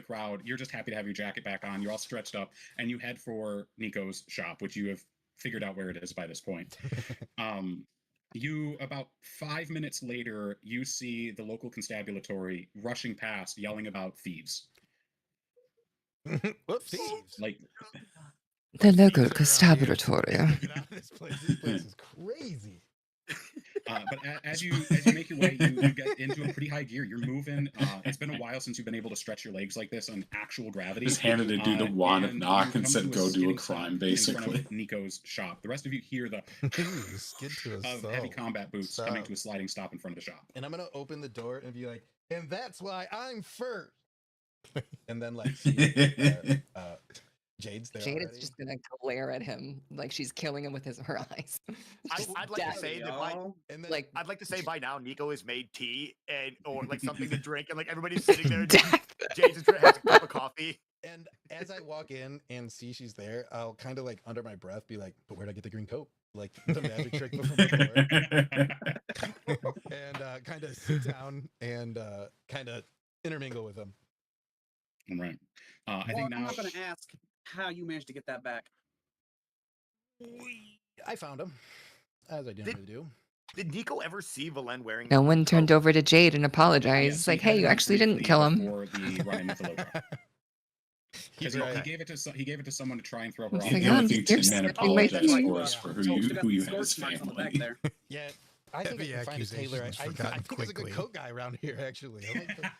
the crowd. You're just happy to have your jacket back on. You're all stretched up, and you head for Nico's shop, which you have figured out where it is by this point. You, about 5 minutes later, you see the local constabulary rushing past, yelling about thieves. What thieves? Like, The local Thieves are around here. constabulary. Get out of this place. This place is crazy. but as you make your way, you get into a pretty high gear. You're moving. It's been a while since you've been able to stretch your legs like this on actual gravity. Just handed a dude a wand of and knock you and come said, to "Go do a skidding crime," stop in front basically. of Nico's shop. The rest of you hear the Ooh, skid to us. of heavy combat boots coming to a sliding stop in front of the shop. And I'm gonna open the door and be like, and that's why I'm first. And then like see, Jade's there Jade already. is just gonna glare at him like she's killing him with her eyes. I'd like to say that by, Y'all. and then, like I'd like to say by now Nico has made tea and or like something to drink, and like everybody's sitting there. Death. Jade just has a cup of coffee. and as I walk in and see she's there, I'll kind of like under my breath be like, but where'd I get the green coat? Like the magic trick from before. And kind of sit down and kind of intermingle with them. All right. I Well, think I'm now. not going to ask how you managed to get that back. I found him, as I generally do. Did Nico ever see Valen wearing? No one a turned coat? over to Jade and apologized. Yes, It's he like, had hey, it you on actually didn't briefly kill him. before the run-in with the logo. He's Because right. he gave it to someone to try and throw her It's off. like, The oh, only thing you're Tin Man slipping my apologized feet. for is for who Folks you still got who the you had as scorch marks on the back family. there. Yeah, I think Heavy I can find a tailor. accusations I forgotten think there's a good quickly. coat guy around here, actually. I like to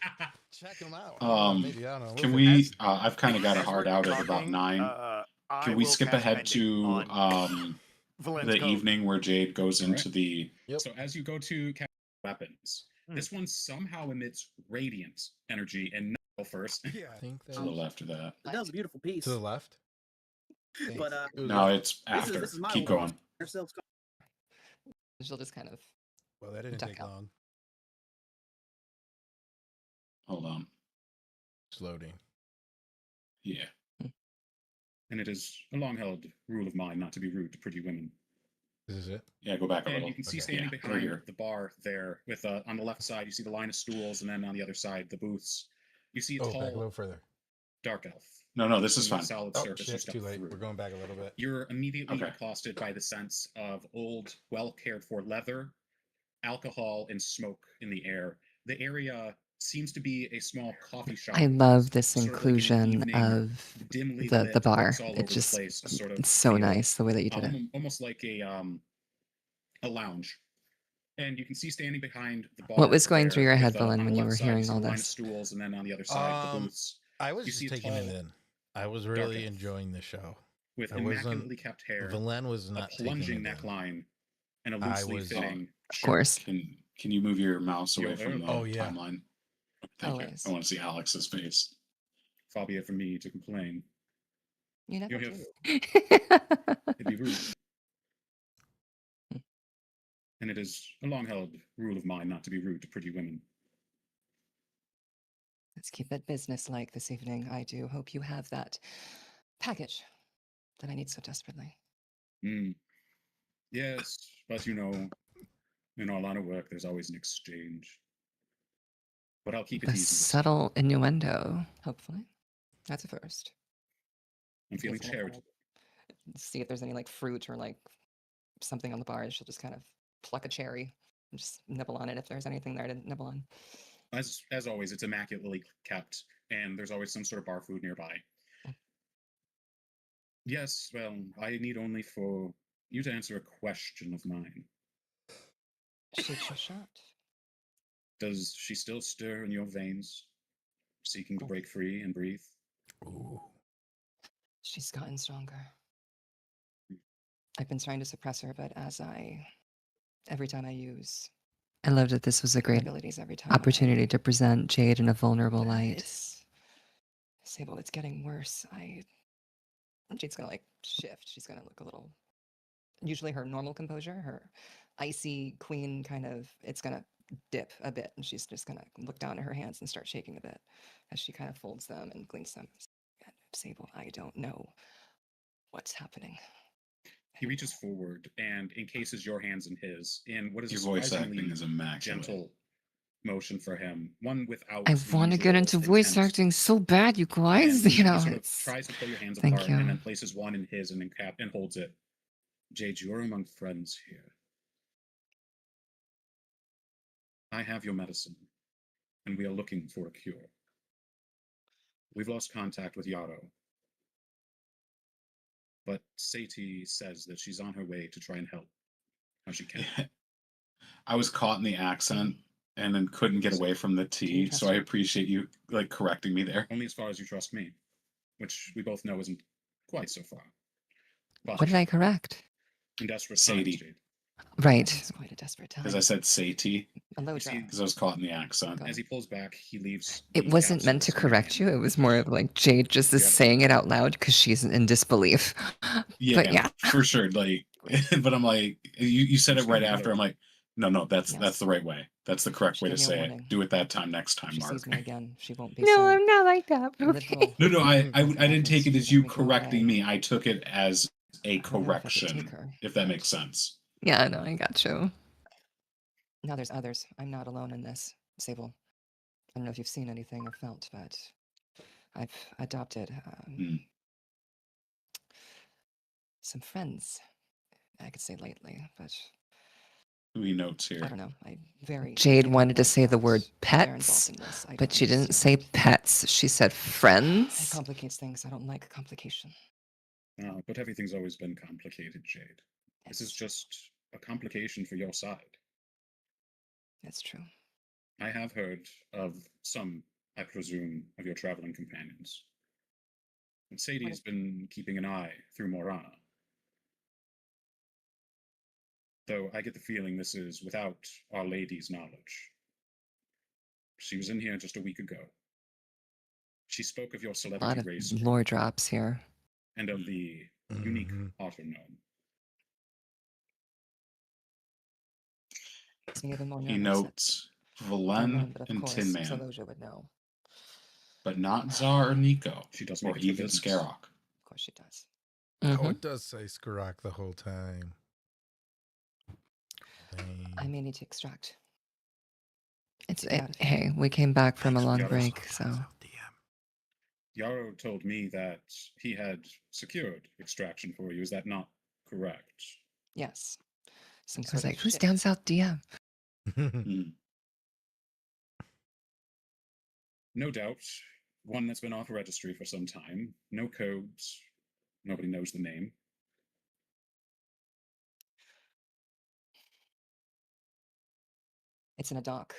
check him out. Maybe, I don't know. Can We'll we? As- I've kind of got a As hard we're out at about talking, 9. I Can we will skip cast ahead Pendant to on Valen's the coat. evening where Jade goes All into right. the? Yep. So as you go to cast weapons, this one somehow emits radiant energy and not first. I think To the left of that. It does a beautiful piece. to the left. But It was No, a- it's after. this is my Keep old going. Yourselves She'll just kind of well, that didn't duck take out. long. Hold on. It's loading. Yeah. And it is a long-held rule of mine not to be rude to pretty women. This is it. Yeah, go back a And little. you can see Okay. standing Yeah, right behind here. the bar there, with on the left side you see the line of stools, and then on the other side the booths. You see a Oh, back a tall little further. dark elf. No, this is with a fine. Solid Oh surface you shit! step Too late. through. We're going back a little bit. You're immediately Okay. accosted by the sense of old, well cared for leather, alcohol, and smoke in the air. The area seems to be a small coffee shop. I love this sort of like an inclusion evening, of dimly the lit, bar. books all It over the just place, sort of it's so feel, nice the way that you did it. almost like a lounge. And you can see standing behind the bar. What was going through there your head, with, on Valen, the when you left were side, hearing see all the line of this? stools, and then on the other side, the booths. I was You just see a taking it tall, in. I was dark really elf enjoying the show. with I wasn't- immaculately kept hair, Valen was a not plunging taking it in. neckline, and a I loosely was- fitting Of shirt. course. Can you move your mouse away You're from the there. Oh, yeah. timeline? Thank Always. you. I want to see Alex's face. Far be it from me to complain. You never You're do. here. It'd be rude. And it is a long-held rule of mine not to be rude to pretty women. Let's keep it business-like this evening. I do hope you have that package that I need so desperately. Yes, but you know, in our line of work, there's always an exchange. But I'll keep it The easy. this time. subtle innuendo. Hopefully. That's a first. I'm feeling Just gonna kind charitable. of see if there's any like fruit or like something on the bar. She'll just kind of pluck a cherry and just nibble on it if there's anything there to nibble on. As always, it's immaculately kept, and there's always some sort of bar food nearby. Yes, well, I need only for you to answer a question of mine. Shoot your shot. Does she still stir in your veins, seeking to Oh. break free and breathe? Ooh. She's gotten stronger. I've been trying to suppress her, but every time I use I love that this was a my great abilities, every time opportunity to present Jade in a vulnerable light. It's Sable, it's getting worse. Jade's gonna like shift. She's gonna look a little. Usually her normal composure, her icy queen kind of, it's gonna dip a bit, and she's just gonna look down at her hands and start shaking a bit as she kind of folds them and clinks them. Sable, I don't know what's happening. He reaches forward and encases your hands in his in what is Your a voice surprisingly acting is immaculate. gentle motion for him. One without. I the want to get usual into voice intent. acting so bad, you guys. And You know, he sort of it's tries to pull your hands Thank apart you. and then places one in his and holds it. Jade, you're among friends here. I have your medicine, and we are looking for a cure. We've lost contact with Yarrow, but Sadie says that she's on her way to try and help how she can. I was caught in the accent and then couldn't get away from the T, trust so I her? appreciate you like correcting me there. Only as far as you trust me, which we both know isn't quite so far. But What did I correct? in desperate Sadie. times, Jade, Right. It's quite a desperate time. Because I said Sadie, A low you see, drop. because I was caught in the accent. as he pulls back, he leaves. It the wasn't meant to capsules in your correct you. hand. It was more of like Jade just is Yep. saying it out loud because she's in disbelief. Yeah, But yeah, for sure. Like, but I'm like, you said it Just right gonna after. blow. I'm like, no, that's Yes. the right way. That's the correct She way to gave me a say warning. it. Do it that time next time, If she Mark. sees me again, she won't be no, so I'm not like that. but liberal. Okay. No, I With didn't take it methods as to you make me go correcting away. me. I took it as a I don't know if I could take correction, her, if that but makes sense. Yeah, no, I got you. now there's others. I'm not alone in this, Sable. I don't know if you've seen anything or felt, but I've adopted Hmm. some friends. I could say lately, but We notes I here. don't know. I very Jade maybe wanted to like say the that word they're involved pets, in this. I but don't she didn't say understand. pets. She said It friends. complicates things. I don't like complication. But everything's always been complicated, Jade. This is It's, just a complication for your side. it's true. I have heard of some, I presume, of your traveling companions. And Sadie's been keeping an eye through Morana. Though I get the feeling this is without Our Lady's knowledge. She was in here just a week ago. She spoke of your A lot celebrity of race lore drops here. and of the unique Mhm. otter gnome. Makes me even more He nervous. notes Unknown, Valen but of and course, Tin Man, Zaloja would know. but not Czar or Nico, She does or make it for even business. Skarok. Of course she does. Oh, Mhm. it does say Skarok the whole time. I Dang. may need to extract. It's to get out of here. hey, we came back from a Thanks for long the Yarrow's- break, follow, so DM. Yarrow told me that he had secured extraction for you. Is that not correct? Yes. Some I was sort like, of "Who's ship. down south DM?" Hmm. No doubt. One that's been off registry for some time. No codes. Nobody knows the name. It's in a dock.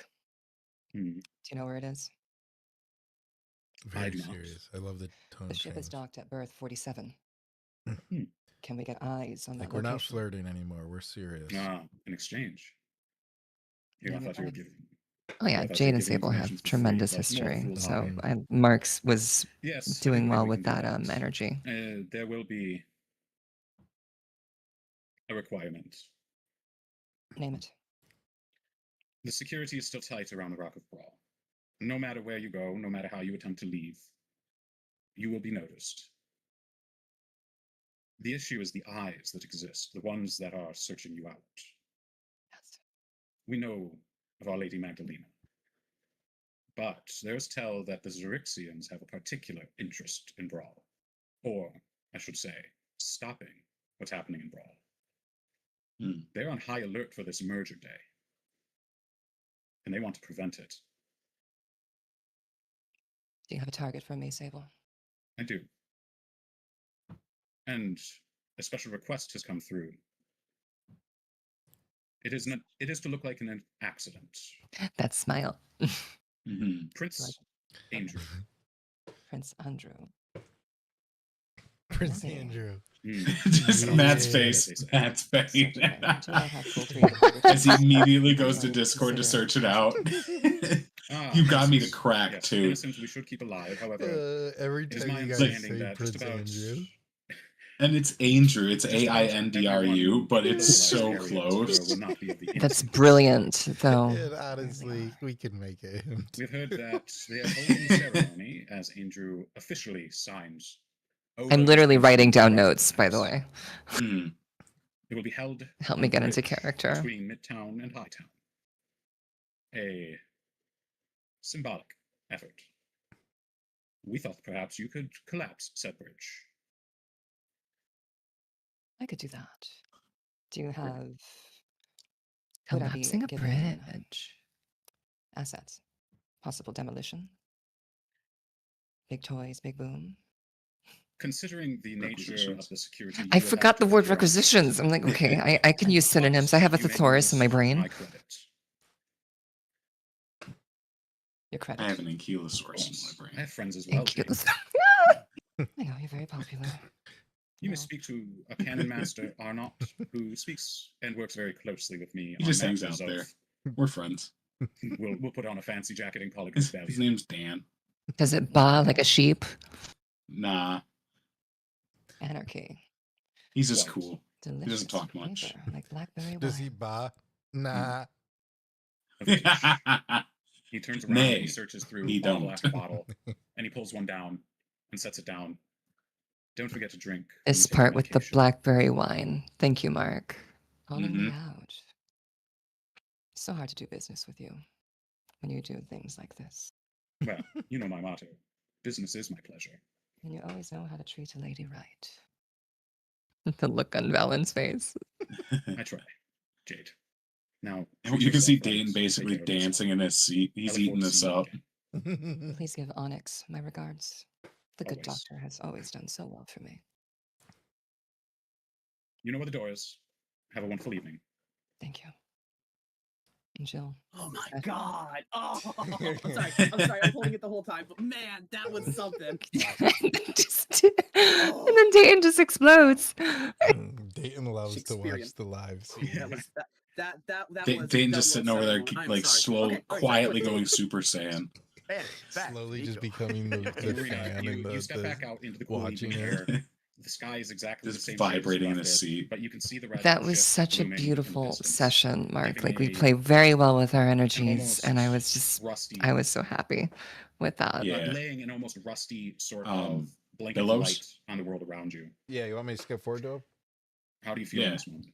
Hmm. Do you know where it is? Very do not. serious. I love the tone The ship is change. docked at berth 47. Hmm. Can we get eyes on Like that we're not location? flirting anymore. We're serious. An exchange. Here, I Maybe thought you were fine. giving. Oh yeah, I thought you Jade were and giving Sable information have for free, tremendous like more history, fools so than Mark's was Yes, I doing think well maybe we with can do that energy. There will be a requirement. Name it. The security is still tight around the Rock of Brawl. No matter where you go, no matter how you attempt to leave, you will be noticed. The issue is the eyes that exist, the ones that are searching you out. Yes. We know of Our Lady Magdalena, but there's tell that the Xerixians have a particular interest in Brawl, or, I should say, stopping what's happening in Brawl. Hmm. They're on high alert for this merger day, and they want to prevent it. Do you have a target for me, Sable? I do. And a special request has come through. It is to look like an accident. That smile. Hmm. Prince Andrew. Prince Andrew. Prince Okay. Andrew. Just Yeah. Matt's Yeah. face. Matt's face. Such a thing. Do I have full creative As he liberty? immediately goes I to would Discord to consider search it out. Ah, You got me to innocent. crack Yes, too. innocent we should keep alive. However, Every it is time my you guys understanding say that just Prince about Andrew. And it's Andrew. It's just about AINDRU, everyone but in the it's localized so areas close. will not be of the That's innocent. brilliant, though. And honestly, we can make it. We've heard that they are holding the ceremony as Andrew officially signs. over I'm his literally pension writing to the down Rock of notes, by the Glass. way. Hmm. It will be held Help on me the get into bridge character. between Midtown and Hightown. A symbolic effort. We thought perhaps you could collapse said bridge. I could do that. Do you have... Would I be Collapsing a given bridge. assets, possible demolition, big toys, big boom. Considering the nature of Requisitions. the security, I you would have forgot to the word figure out requisitions. I'm like, okay, I can use synonyms. I have a but you may thesaurus in my use brain. my credit. Your credit. I have an ankylosaurus in my I brain. have friends as well. Thank you. Jake. I know, you're very popular. You may No. speak to a cannon master, Arnott, who speaks and works very closely with me. He on just hangs matters out of- there. We're friends. We'll put on a fancy jacket and call it His, good his value. name's Dan. Does it baa like a sheep? Nah, Anarchy. he's just What? cool. Delicious doesn't talk much. flavor, like blackberry Does he wine. buy? Nah. Of which he turns around and Nay, he searches through he bottle don't. after bottle, and he pulls one down and sets it down. Don't forget to drink. when This you take your part with the medication. blackberry wine. Thank you, Mark. Calling me Mhm. out. So hard to do business with you when you do things like this. Well, you know my motto. Business is my pleasure. And you always know how to treat a lady right. The look on Valen's face. I try, Jade. Now You treat can see yourself right. Dane Take basically care of yourself. dancing in his seat. I He's look eating forward to this seeing you up. again. Please give Onyx my regards. The good Always. doctor has always done so well for me. You know where the door is. Have a wonderful evening. Thank you. And Jill. Oh my Uh, god! Oh, I'm sorry. I'm sorry. I'm holding it the whole time, but man, that was something. And then Dayton just explodes. Dayton loves to watch Shakespearean. the lives. That was that was. Dane that just was sitting over there, upsetting. I'm like sorry. slow, Okay, sorry, quietly quick. going Super Saiyan. Man, back, Slowly just Nico. becoming the Marina, fan and you step the back out into the cool watching evening it. air. The sky is exactly Just the same shade as you vibrating in left his it, seat. but you can see the red That was ship such a looming in the beautiful distance, session, Mark. giving Like we a- play very well with our an energies, almost and I was just, rusty, I was so happy with that. Yeah. laying an almost rusty sort Um, of blanket of Billows? light on the world around you. Yeah, you want me to skip forward to him? How do you feel in Yeah. this moment?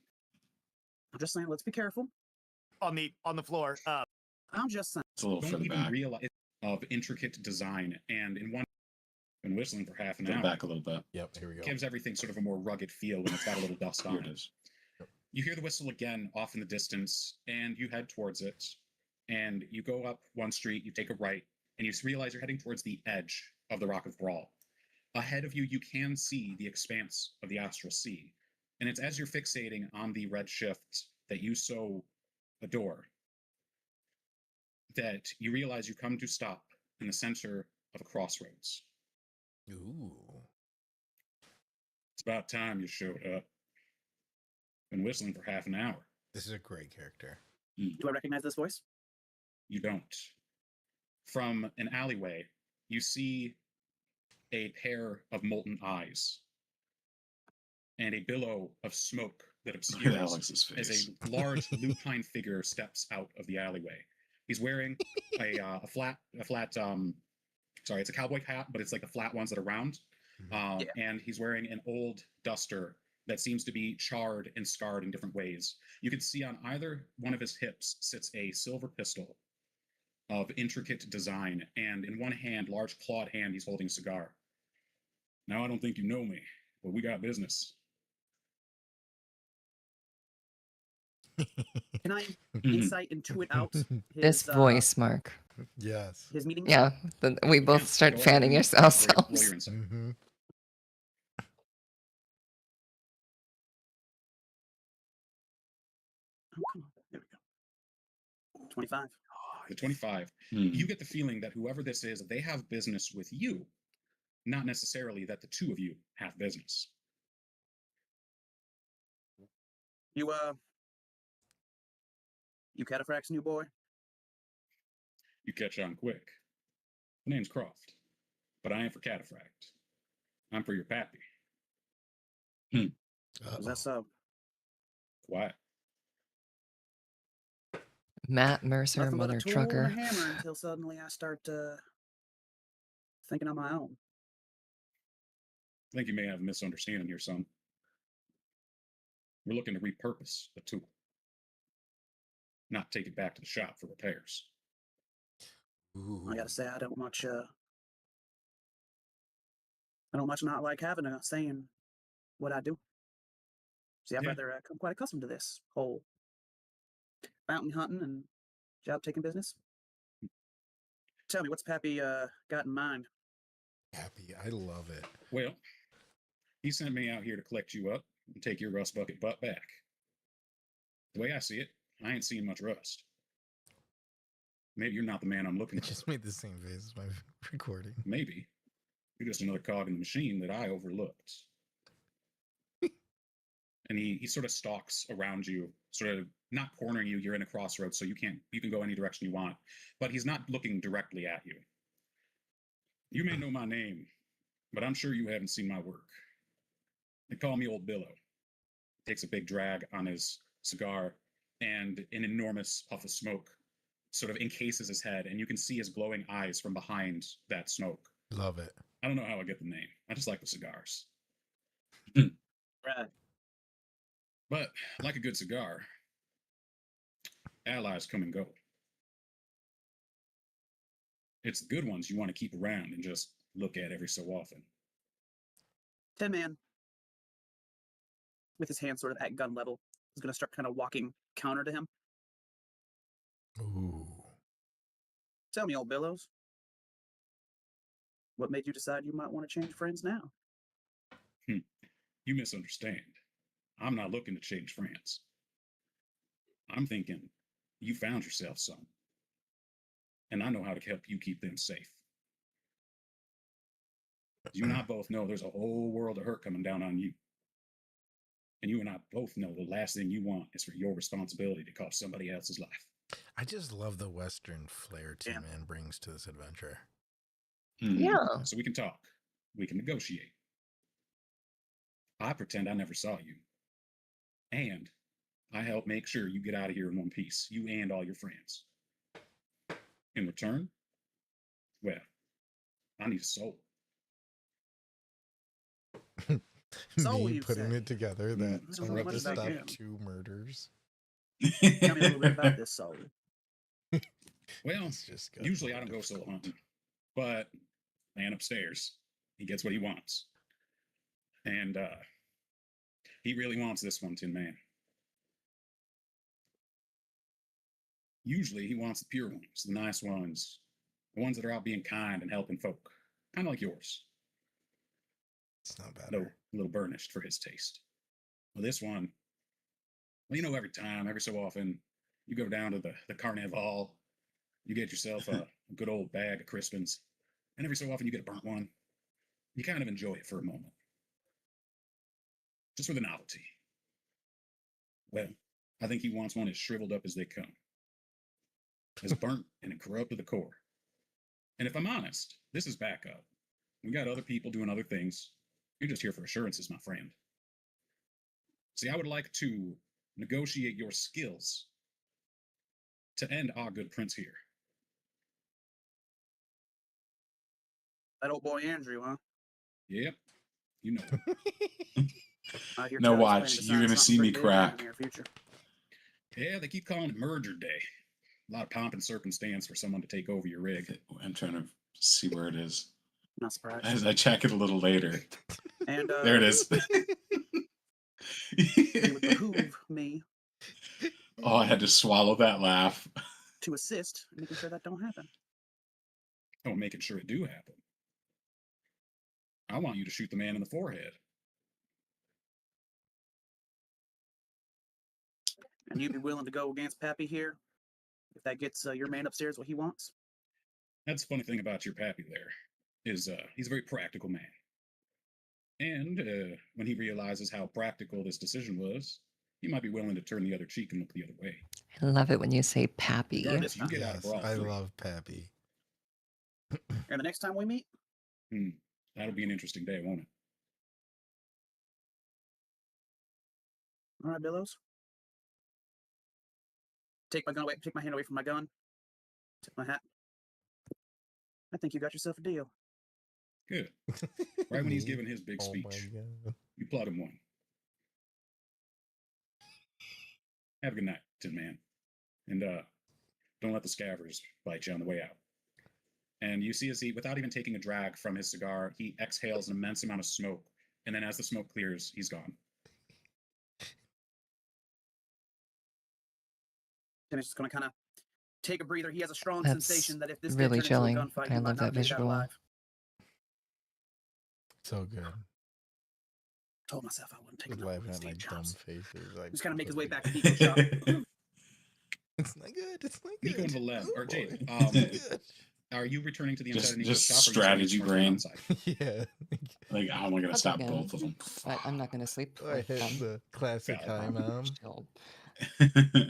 I'm just saying, let's be careful. On the floor. I'm just saying. It's a little Don't further even back. realize of intricate design, and in one, been whistling for half an Go hour, back a little bit. Yep, here we go. gives everything sort of a more rugged feel when it's got a little dust Here on it it. is. You hear the whistle again off in the distance, and you head towards it. And you go up one street, you take a right, and you realize you're heading towards the edge of the Rock of Brawl. Ahead of you, you can see the expanse of the Astral Sea. And it's as you're fixating on the red shift that you so adore that you realize you come to stop in the center of a crossroads. Ooh. It's about time you showed up. Been whistling for half an hour. This is a great character. Do I recognize this voice? You don't. From an alleyway, you see a pair of molten eyes and a billow of smoke that Look at obscures Alex's as face. a large lupine figure steps out of the alleyway. He's wearing a flat sorry, it's a cowboy hat, but it's like the flat ones that are round. Yeah. And he's wearing an old duster that seems to be charred and scarred in different ways. You can see on either one of his hips sits a silver pistol of intricate design, and in one hand, large clawed hand, he's holding a cigar. Now, I don't think you know me, but we got business. Can I Mhm. insight intuit out his, This voice, Mark. Yes. his meetings? Yeah, we both Yeah, start go ahead fanning and roll ourselves. your insight. Mm-hmm. Oh, come on. There we go. 25. The 25. Hmm. You get the feeling that whoever this is, they have business with you, not necessarily that the two of you have business. You Cataphract's new boy? You catch on quick. My name's Croft, but I ain't for cataphract. I'm for your pappy. Is that so? Quiet. Matt Mercer, Nothing but a mother tool trucker. and a hammer until suddenly I start thinking on my own. I think you may have a misunderstanding here, son. We're looking to repurpose a tool, not take it back to the shop for repairs. Ooh. I gotta say, I don't much not like having a say in what I do. See, I've Yeah. rather come quite accustomed to this whole bounty hunting and job taking business. Tell me, what's Pappy got in mind? Happy. I love it. Well, he sent me out here to collect you up and take your rust bucket butt back. The way I see it, I ain't seeing much rust. Maybe you're not the man I'm looking I for. just made the same face as my recording. Maybe you're just another cog in the machine that I overlooked. And he sort of stalks around you, sort of not cornering you. You're in a crossroads, so you can go any direction you want. But he's not looking directly at you. You may know my name, but I'm sure you haven't seen my work. They call me Old Billow. Takes a big drag on his cigar, and an enormous puff of smoke sort of encases his head, and you can see his glowing eyes from behind that smoke. Love it. I don't know how I get the name. I just like the cigars. Right. But like a good cigar, allies come and go. It's the good ones you want to keep around and just look at every so often. Tin Man, with his hand sort of at gun level, is going to start kind of walking counter to him. Ooh. Tell me, Old Billows, what made you decide you might want to change friends now? You misunderstand. I'm not looking to change friends. I'm thinking you found yourself some, and I know how to help you keep them safe. You and I both know there's a whole world of hurt coming down on you. And you and I both know the last thing you want is for your responsibility to cost somebody else's life. I just love the Western flair Tin Yeah. Man brings to this adventure. Yeah. So we can talk. We can negotiate. I pretend I never saw you. And I help make sure you get out of here in one piece, you and all your friends. In return, well, I need a soul. So Me you putting say. it together that I don't know someone much just about stopped him. 2 murders. Tell me a little bit about this soul. Well, It's just got usually I more don't go soul difficult. hunting, but man upstairs, he gets what he wants. And he really wants this one, Tin Man. Usually he wants the pure ones, the nice ones, the ones that are out being kind and helping folk, kind of like yours. It's not bad. Though a little burnished for his taste. Well, this one, well, you know, every time, every so often, you go down to the carnival, you get yourself a good old bag of Crispins, and every so often you get a burnt one. You kind of enjoy it for a moment, just for the novelty. Well, I think he wants one as shriveled up as they come, as burnt and corrupt to the core. And if I'm honest, this is backup. We got other people doing other things. You're just here for assurances, my friend. See, I would like to negotiate your skills to end our good prince here. That old boy Andrew, huh? Yep, you know I hear Now tell he's watch, planning to you're sign gonna something see me pretty big in the crack. near future. Yeah, they keep calling it Merger Day. A lot of pomp and circumstance for someone to take over your rig. I'm trying to see where it is. Not surprised. As I check it a little later. And There it is. it would behoove me Oh, I had to swallow that laugh. to assist in making sure that don't happen. Oh, making sure it do happen. I want you to shoot the man in the forehead. And you'd be willing to go against Pappy here if that gets your man upstairs what he wants? That's the funny thing about your pappy there, is he's a very practical man. And when he realizes how practical this decision was, he might be willing to turn the other cheek and look the other way. I love it when you say pappy. Regardless, you get out of Yes, broth I free. love Pappy. And the next time we meet, That'll be an interesting day, won't it? all right, Billows. Take my gun away. Take my hand away from my gun. Tip my hat. I think you got yourself a deal. Good. Right when he's Me? giving his big Oh speech, my god. you plot him one. Have a good night, Tin Man. And don't let the scavers bite you on the way out. And you see as he, without even taking a drag from his cigar, he exhales an immense amount of smoke. And then as the smoke clears, he's gone. And it's just going to kind of take a breather. He has a strong That's sensation that if this really did turn chilling. into a gunfight, I he might love not that make it out visual. alive. So good. Told myself I wouldn't take Just another laughing one of at my Steve dumb Jobs. faces. Like, Just kind of make his way back please. to Nico's shop. It's not good. It's not Nico good. and Valen, Oh, or Jade, boy. um, are you returning to the inside Just- of Nico's just shop, or are you strategy staying towards the brain. outside? Yeah. Like, how am I gonna I'll stop dig in. both of them? I'm not going to sleep I with hit them. the classic Valid. high mom. She'll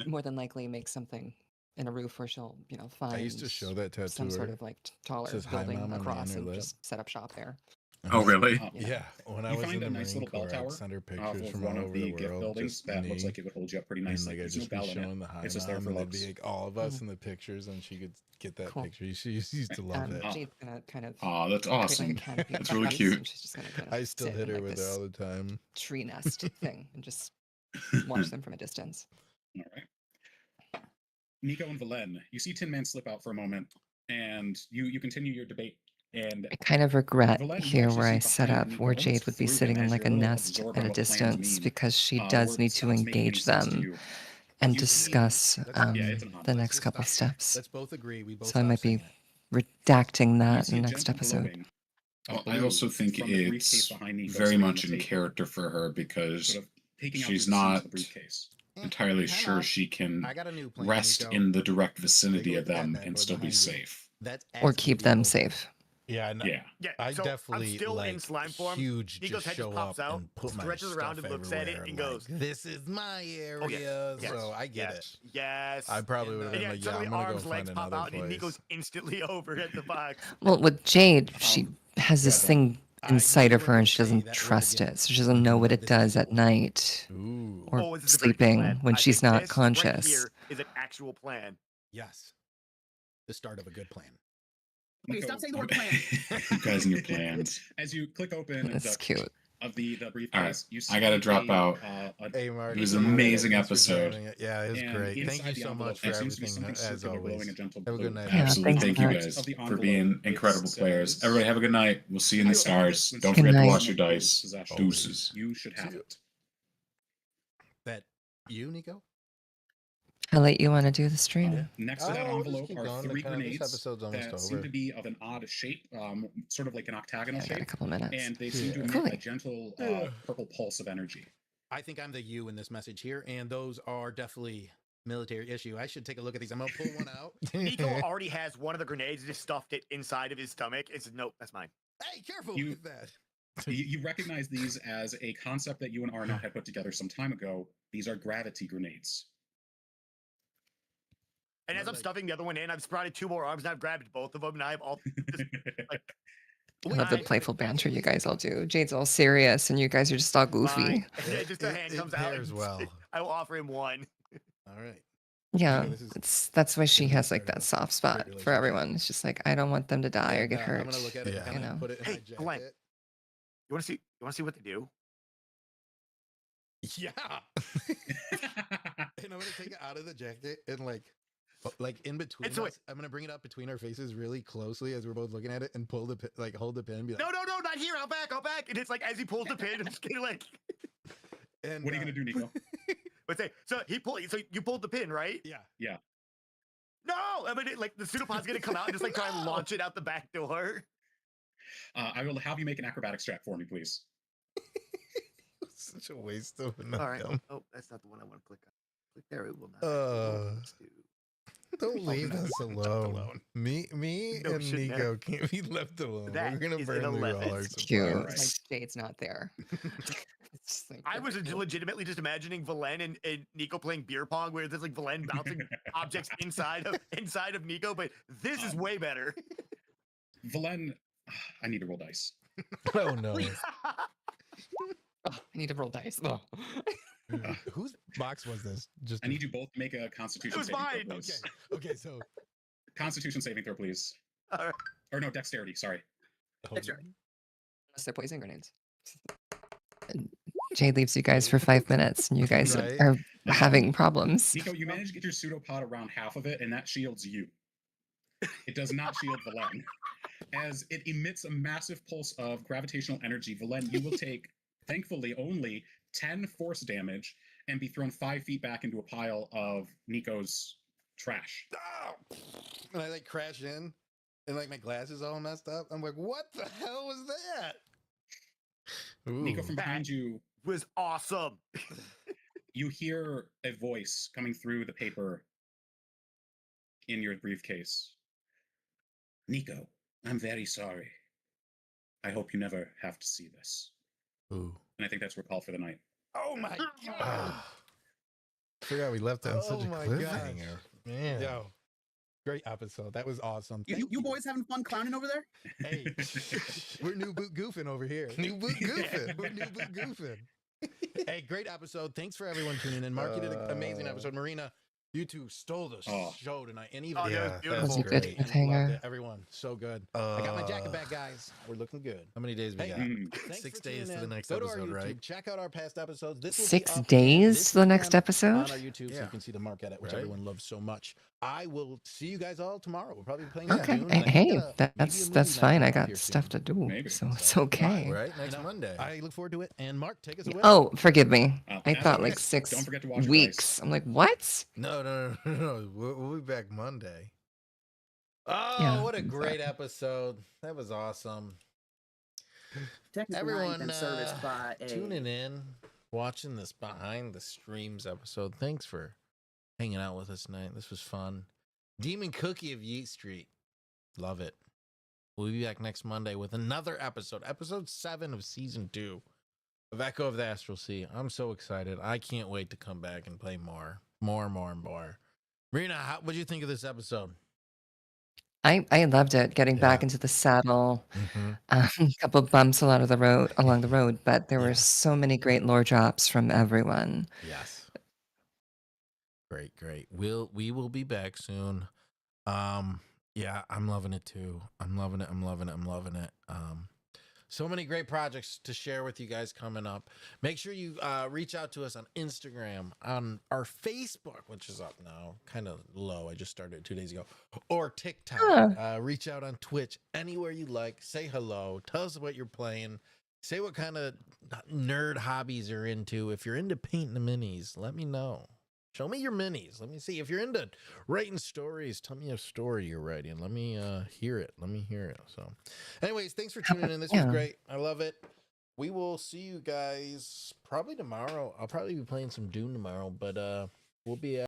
more than likely make something in a roof where she'll, find I used to show that tattoo. some sort of like taller says, "Hi, building Mom," on the across inner and lip. just set up shop there. Oh, really? You know. Yeah, when I You was find in a the nice Marine little bell Corps, I'd tower send her off pictures of from one all of over the the gift world. buildings Just that me, looks like it would hold you up pretty and nicely. like I'd There's no just be bell in showing it. the high It's just there mom, for and it'd be looks. like all of us Mm. in the pictures, and she could get that Cool. picture. She used to love it. Jade's gonna kind of Oh, that's create like a awesome. canopy of That's really trees, cute. and she's just gonna kind of I still sit hit in, her like, with it this all the time. tree nest thing and just watch them from a distance. All right. Nico and Valen, you see Tin Man slip out for a moment, and you continue your debate. And I kind of regret Valen, you here actually where see I set behind up Nico, where almost Jade would be through him, sitting in as like you're a a little nest absorbed at in a what plans distance mean, because she where does it need to stops making any engage sense to them you. and You see- discuss Yeah, it's an the omelet. next couple steps. Let's both agree. We both So I might stop be saying it. redacting You that see in a the next gentle episode. glowing of Well, I blue also think from the briefcase it's behind Nico very sitting on much the in table, character for her because sort of peeking out she's through the seams of not the briefcase. entirely Time sure out. she can I got a new plan. rest Nico. in the direct Take vicinity a of look at that them bad and boy still be behind you. safe. That's Or asking keep to be them open. safe. Yeah, no, Yeah. Yeah, I so definitely I'm still like in slime form. huge. Nico's Just head show just pops up out, and put my stretches stuff around and looks at it everywhere, and like, goes, "This is my area." "Oh yes, yes, So I get it. yes, yes." I probably would have And been yeah, like, "Yeah, suddenly I'm gonna go arms, legs find pop another out, and place." Nico's instantly over at the box. Well, with Jade, she has go this ahead, thing I knew inside you of were her gonna and she say doesn't that word trust again. it. So she doesn't know what it This is does cool. at night Ooh, or Oh, this is a very good sleeping plan. when I she's think not this conscious. right here is an actual plan. yes, the start of a good plan. Okay, Nico, stop saying the word plan. You guys and your plans. As you click open That's the cute. of the briefcase, All right, you see I gotta drop out. Hey, Mark, It was you an did amazing Thanks for episode. joining it. Yeah, it was and great. Thank inside you the so envelope much for there seems to be everything, something as circular glowing always. a gentle Have a blue. good night. Yeah, Absolutely. thanks, Thank you Mark. guys Of the for envelope, being it incredible players. says, Everybody have a good night. We'll see you in the stars. Don't Good forget to night. watch your dice. Possession. Deuces. You should have See you. it. That you, Nico? How late you want to do the stream? Yeah. Next to that Oh, we'll just envelope keep are going. 3 This grenades episode's almost that seem over. to be of an odd shape, sort of like an octagonal Yeah, I got a shape, couple minutes. and they seem to Yeah. emit Cool. a gentle Yeah. purple pulse of energy. I think I'm the you in this message here, and those are definitely military issue. I should take a look at these. I'm gonna pull one out. Nico already has one of the grenades, just stuffed it inside of his stomach. It's nope, that's mine. Hey, careful You- with that. You recognize these as a concept that you and Arnaud had put together some time ago. These are gravity grenades. And as I'm Like- stuffing the other one in, I've sprouted 2 more arms, and I've grabbed both of them, and I have all just like I love the I- playful banter you guys all do. Jade's all serious and you guys are just all goofy. fine. And then just a hand It comes out. pairs And well. I will offer him one. All right. Yeah, this is that's why she gonna be has the like start of that a soft great spot for relationship. everyone. It's just like I don't want them to die or And, get hurt. I'm gonna look at it Yeah. and kind You of know. put it in Hey, my jacket. Glenn. You want to see what they do? Yeah. And I'm gonna take it out of the jacket and like in between so us, I'm gonna bring it up between our faces really closely as we're both looking at it and pull the like hold the pin and be like, No, not here. I'll back. And it's like as he pulls the pin, I'm just getting like. and What are you gonna do, Nico? But say so so you pulled the pin, right? Yeah. No, I mean like the pseudopod's gonna come out and just like try and launch it out the back door. I will have you make an acrobatics check for me, please. Such a waste of All right. them. Oh, that's not the one I want to click on. Click there. It will not. Let's Don't leave no, us left alone. alone. Me No, and shouldn't Nico can't be left alone. That We're gonna is burn an through 11. all our It's cute. Alright. supplies. Like Jade's not there. It's just like, I was okay. legitimately just imagining Valen and Nico playing beer pong, where there's like Valen bouncing objects inside of Nico, but this is way better. Valen, I need to roll dice. Oh no. Oh, I need to roll dice. Oh. Whose box was this? Just I need you both to make a Constitution was saving mine. throw, please. Okay, so Constitution saving throw, please. All right. Or no, Dexterity. Sorry. Dexterity. Unless they're poison grenades. Jade leaves you guys for 5 minutes and you guys Right. are having problems. Nico, you managed to get your pseudopod around half of it, and that shields you. It does not shield Valen. As it emits a massive pulse of gravitational energy, Valen, you will take, thankfully, only 10 force damage and be thrown 5 feet back into a pile of Nico's trash. Oh! And I like crash in, and like my glasses all messed up. I'm like, what the hell was that? Nico, Ooh. from behind you, Was awesome. you hear a voice coming through the paper in your briefcase. Nico, I'm very sorry. I hope you never have to see this. Ooh. And I think that's our call for the night. Oh my god. Ah. Forgot we left on such Oh a my cliffhanger. Man. Yo. Great episode. That was awesome. You, Thank you boys having fun clowning over there? Hey, we're new boot goofing over here. New boot goofing. We're new boot goofing. Hey, great episode. Thanks for everyone tuning in. Mark, you did an amazing episode. Marina, you two stole the Oh. show tonight. And even Oh, that was Yeah, beautiful. That was a good and loved cliffhanger. it. Everyone, so good. I got my jacket back, guys. We're looking good. How many days we Hey, got? Mm. thanks 6 for tuning days to the in. next Go to our episode, YouTube. right? Check out our past episodes. This will be 6 up days this to the next weekend episode? on our YouTube, so Yeah. you can see the Mark Edit, which Right. everyone loves so much. I will see you guys all tomorrow. We'll probably be playing Okay. Dune, and I think Hey, maybe a that's movie night fine. I coming up here got stuff soon. to do, Maybe. so it's So, okay. Right? Next You know, Monday. I look forward to it. And Mark, take us away. Oh, forgive me. I as thought always, like 6 don't forget to wash your weeks. I'm like, what? No. We'll be back Monday. Oh, Yeah, what a I'm great sorry. episode. That was awesome. Technically, I ain't Everyone been serviced by a. tuning in, watching this behind the streams episode. Thanks for hanging out with us tonight. This was fun. Demon Cookie of Yeet Street. Love it. We'll be back next Monday with another episode 7 of season 2 of Echo of the Astral Sea. I'm so excited. I can't wait to come back and play more. Marina, what do you think of this episode? I loved it, getting back Yeah. into the saddle. Mm-hmm. A couple bumps along the road, but there Yeah. were so many great lore drops from everyone. Yes. Great. We will be back soon. Yeah, I'm loving it too. I'm loving it. So many great projects to share with you guys coming up. Make sure you reach out to us on Instagram, on our Facebook, which is up now, kind of low. I just started 2 days ago, or TikTok. Huh. Reach out on Twitch, anywhere you like. Say hello. Tell us what you're playing. Say what kind of nerd hobbies you're into. If you're into painting the minis, let me know. Show me your minis. Let me see. If you're into writing stories, tell me a story you're writing. Let me hear it. So, anyways, thanks for tuning in. This was Yeah. great. I love it. We will see you guys probably tomorrow. I'll probably be playing some Dune tomorrow, but we'll be